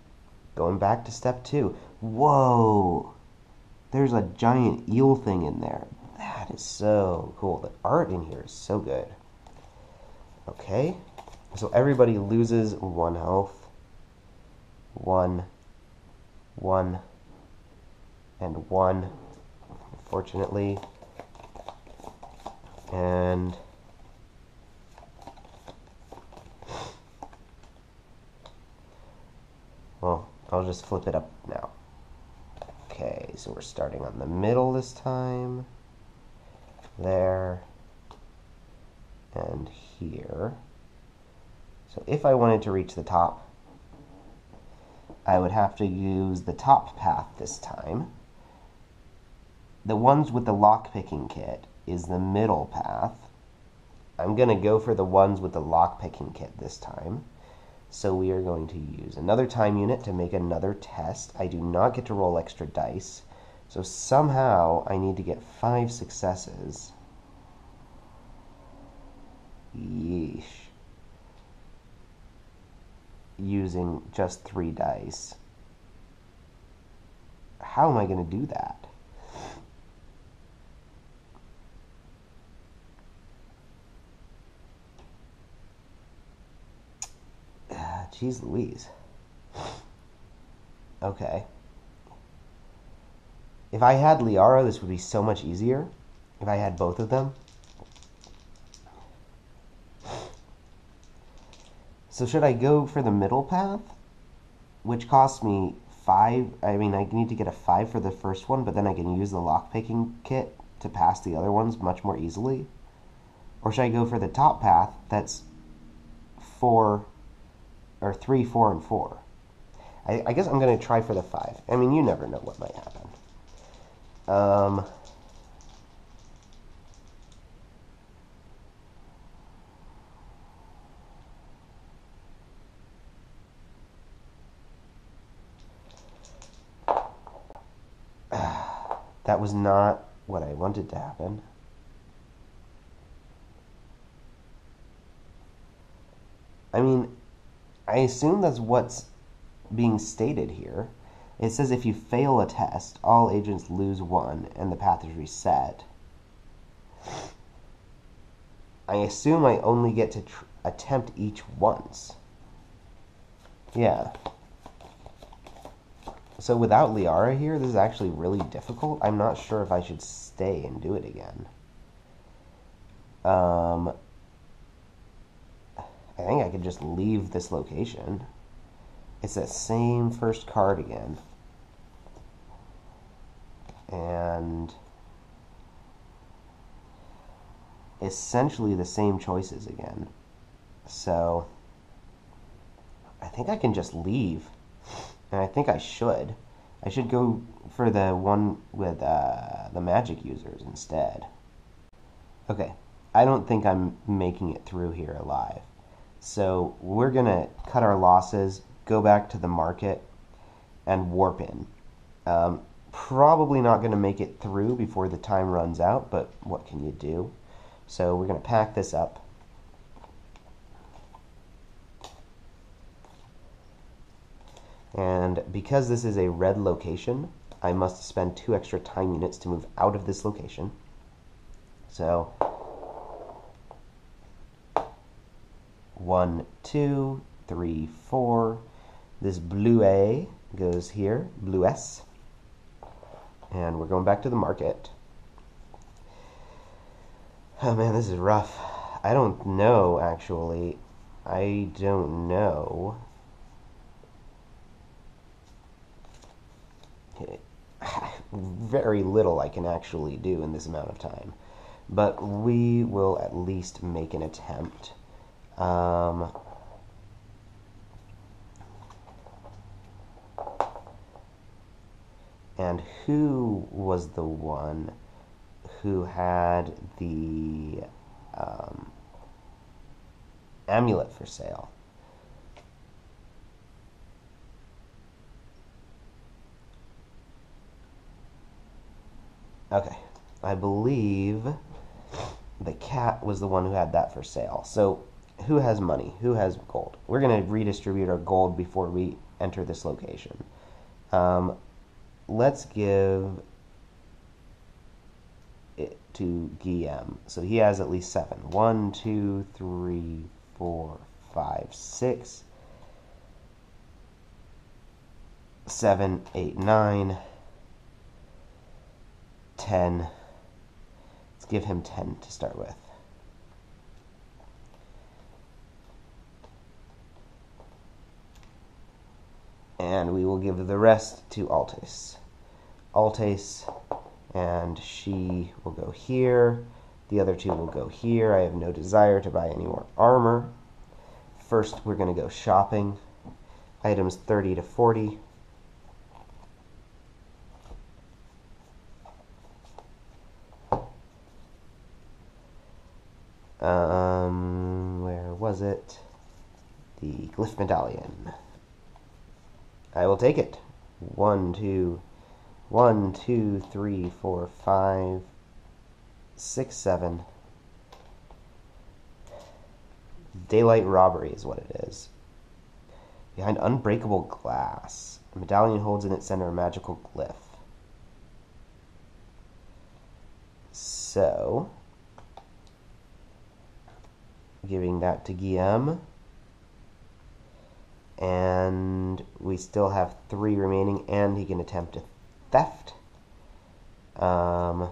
Going back to step 2. Whoa! There's a giant eel thing in there. That is so cool. The art in here is so good. Okay. So everybody loses 1 health. 1. 1. And 1. Fortunately. And well, I'll just flip it up now. Okay, so we're starting on the middle this time. There. And here. So if I wanted to reach the top, I would have to use the top path this time. The ones with the lockpicking kit is the middle path. I'm going to go for the ones with the lockpicking kit this time. So we are going to use another time unit to make another test. I do not get to roll extra dice. So somehow I need to get 5 successes. Yeesh. Using just 3 dice. How am I going to do that? Jeez Louise. Okay. If I had Liara, this would be so much easier. If I had both of them. So should I go for the middle path? Which costs me 5. I mean, I need to get a 5 for the first one, but then I can use the lockpicking kit to pass the other ones much more easily. Or should I go for the top path that's 4... or 3, 4, and 4. I guess I'm going to try for the 5. I mean, you never know what might happen. That was not what I wanted to happen. I mean, I assume that's what's being stated here. It says if you fail a test, all agents lose one and the path is reset. I assume I only get to attempt each once. Yeah. So without Liara here, this is actually really difficult. I'm not sure if I should stay and do it again. I think I could just leave this location. It's that same first card again. And essentially the same choices again. So I think I can just leave. And I think I should. I should go for the one with the magic users instead. Okay, I don't think I'm making it through here alive. So we're going to cut our losses, go back to the market, and warp in. Probably not going to make it through before the time runs out, but what can you do? So we're going to pack this up. And because this is a red location, I must spend 2 extra time units to move out of this location. So 1, 2, 3, 4. This blue A goes here, blue S. And we're going back to the market. Oh man, this is rough. I don't know, actually. I don't know. Very little I can actually do in this amount of time. But we will at least make an attempt. And who was the one who had the amulet for sale? Okay, I believe the cat was the one who had that for sale. So who has money? Who has gold? We're going to redistribute our gold before we enter this location. Let's give it to Guillaume. So he has at least 7. 1, 2, 3, 4, 5, 6, 7, 8, 9, 10. Let's give him 10 to start with. And we will give the rest to Altes. Altes, and she will go here. The other 2 will go here. I have no desire to buy any more armor. First, we're going to go shopping. Items 30 to 40. Where was it? The glyph medallion. I will take it. 1, 2, 3, 4, 5, 6, 7. Daylight robbery is what it is. Behind unbreakable glass, a medallion holds in its center a magical glyph. So, giving that to Guillaume. And we still have 3 remaining, and he can attempt a theft. Oh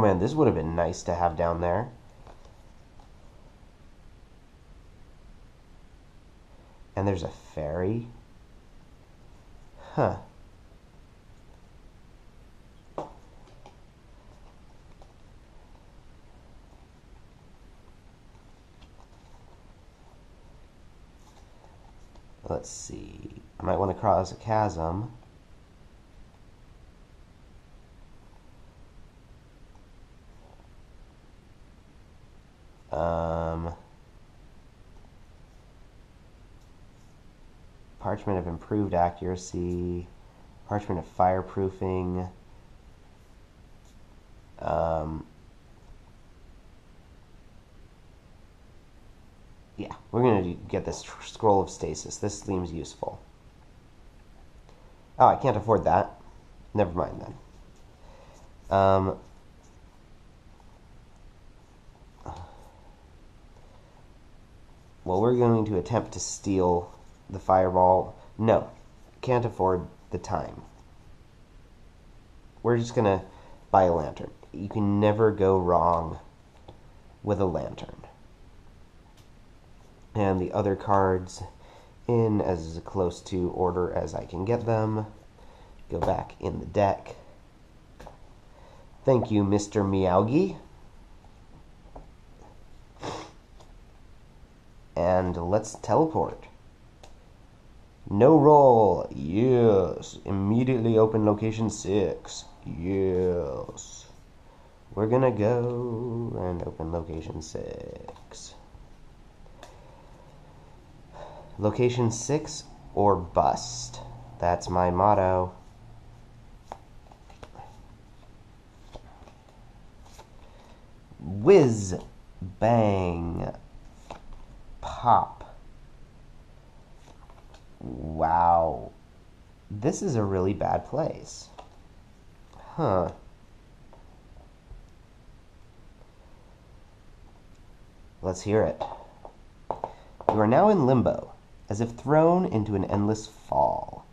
man, this would have been nice to have down there. And there's a ferry. Huh. Let's see. I might want to cross a chasm. Parchment of improved accuracy. Parchment of fireproofing. Yeah, we're going to get this scroll of stasis. This seems useful. Oh, I can't afford that. Never mind then. Well, we're going to attempt to steal the fireball. No, can't afford the time. We're just going to buy a lantern. You can never go wrong with a lantern. And the other cards in as close to order as I can get them. Go back in the deck. Thank you, Mr. Miyagi. And let's teleport. No roll. Yes. Immediately open location 6. Yes. We're gonna go and open location 6. Location 6 or bust. That's my motto. Whiz. Bang. Pop. Wow. This is a really bad place. Huh. Let's hear it. You are now in limbo, as if thrown into an endless fall,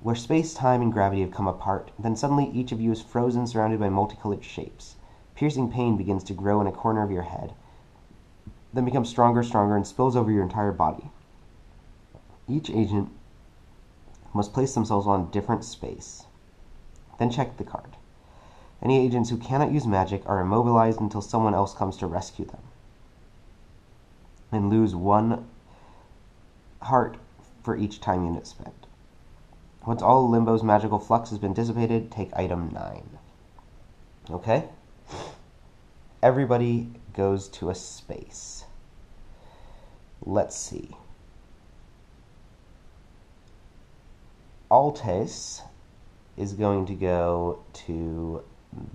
where space, time, and gravity have come apart. Then suddenly each of you is frozen, surrounded by multicolored shapes. Piercing pain begins to grow in a corner of your head, then becomes stronger, and spills over your entire body. Each agent must place themselves on a different space. Then check the card. Any agents who cannot use magic are immobilized until someone else comes to rescue them, and lose 1 heart for each time unit spent. Once all Limbo's magical flux has been dissipated, take item 9. Okay? Everybody goes to a space. Let's see. Altes is going to go to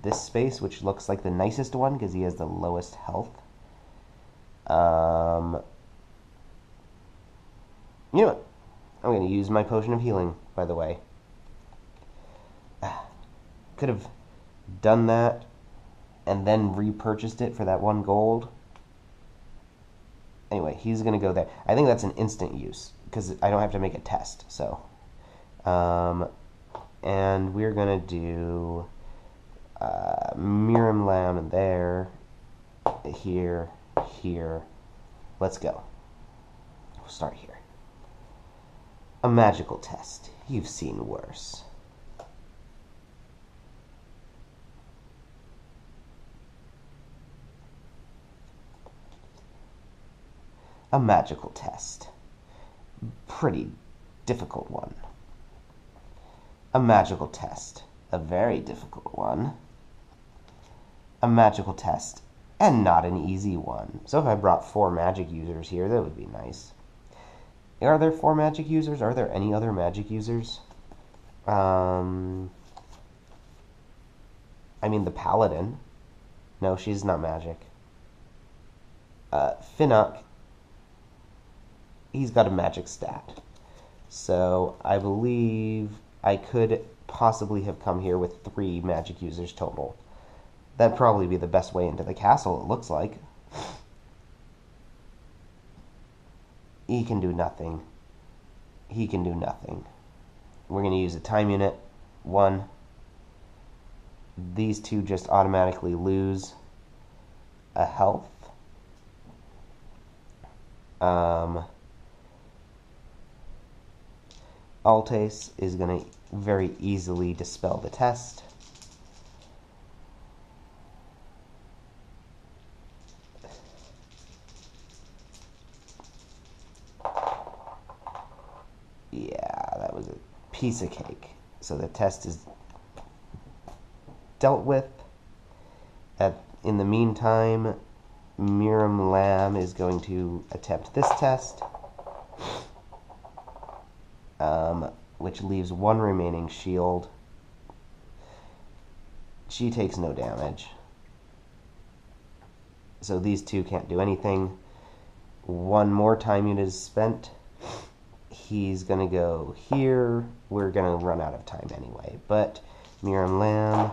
this space, which looks like the nicest one because he has the lowest health. You know what? I'm going to use my potion of healing, by the way. Could have done that and then repurchased it for that 1 gold. Anyway, he's going to go there. I think that's an instant use because I don't have to make a test. So, and we're going to do Miram Lamb there, here. Let's go. We'll start here. A magical test. You've seen worse. A magical test. Pretty difficult one. A magical test. A very difficult one. A magical test. And not an easy one. So if I brought 4 magic users here, that would be nice. Are there 4 magic users? Are there any other magic users? I mean, the Paladin. No, she's not magic. Finnock. He's got a magic stat. So I believe I could possibly have come here with 3 magic users total. That'd probably be the best way into the castle, it looks like. He can do nothing. He can do nothing. We're going to use a time unit. 1. These 2 just automatically lose a health. Altes is going to very easily dispel the test. Yeah, that was a piece of cake. So the test is dealt with. In the meantime, Miram Lamb is going to attempt this test. which leaves one remaining shield. She takes no damage. So these two can't do anything. One more time unit is spent. He's going to go here. We're going to run out of time anyway. But Miran Lamb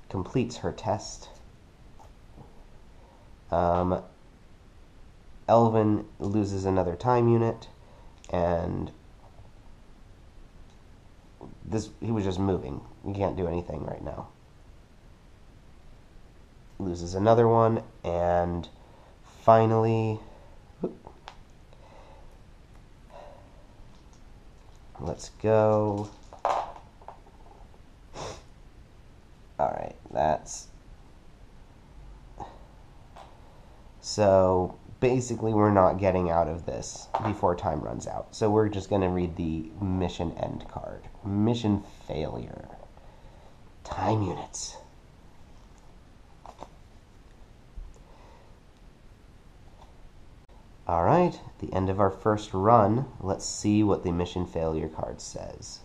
completes her test. Elvin loses another time unit. And he was just moving. He can't do anything right now. Loses another one, and finally, let's go. Alright, so basically we're not getting out of this before time runs out. So we're just going to read the mission end card. Mission failure. Time units. Alright, the end of our first run. Let's see what the mission failure card says.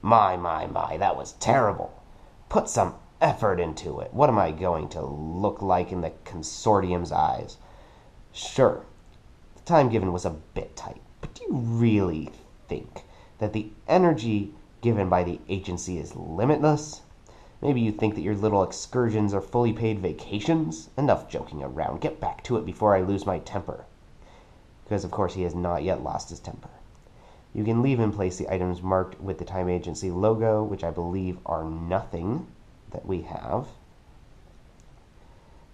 My, that was terrible. Put some effort into it. What am I going to look like in the consortium's eyes? Sure, the time given was a bit tight, but do you really think that the energy given by the agency is limitless? Maybe you think that your little excursions are fully paid vacations? Enough joking around. Get back to it before I lose my temper. Because, of course, he has not yet lost his temper. You can leave in place the items marked with the Time Agency logo, which I believe are nothing that we have.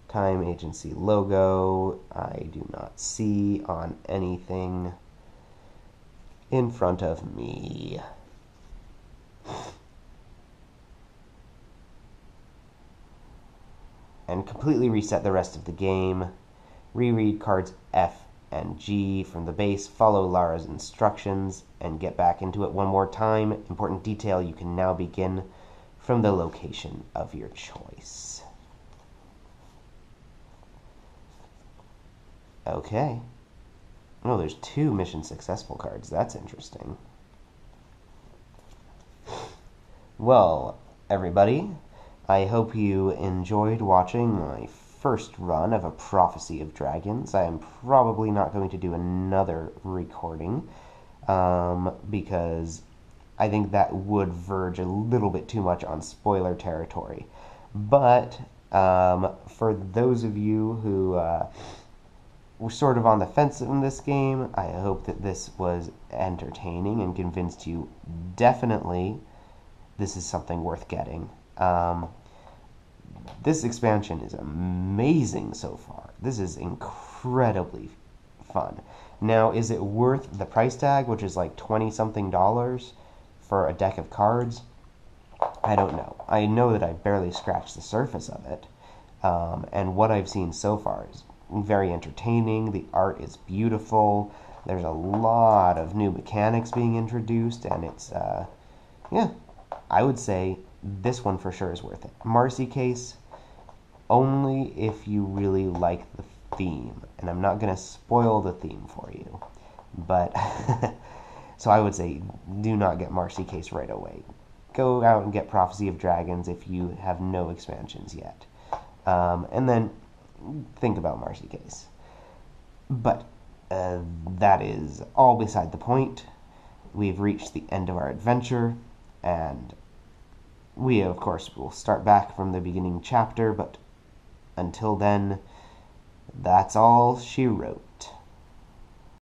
Time Agency logo, I do not see on anything in front of me. And completely reset the rest of the game. Reread cards F and G from the base, follow Lara's instructions, and get back into it one more time. Important detail, you can now begin from the location of your choice. Okay. Oh, there's 2 mission successful cards. That's interesting. Well, everybody, I hope you enjoyed watching my first run of A Prophecy of Dragons. I am probably not going to do another recording because I think that would verge a little bit too much on spoiler territory. But for those of you who were sort of on the fence in this game, I hope that this was entertaining and convinced you definitely this is something worth getting. This expansion is amazing so far. This is incredibly fun. Now, is it worth the price tag, which is like $20-something for a deck of cards? I don't know. I know that I've barely scratched the surface of it. And what I've seen so far is very entertaining. The art is beautiful. There's a lot of new mechanics being introduced, and it's, yeah, I would say this one for sure is worth it. Marcy Case, only if you really like the theme. And I'm not going to spoil the theme for you. But, so I would say do not get Marcy Case right away. Go out and get Prophecy of Dragons if you have no expansions yet. And then think about Marcy Case. But that is all beside the point. We've reached the end of our adventure, and we, of course, will start back from the beginning chapter, but until then, that's all she wrote.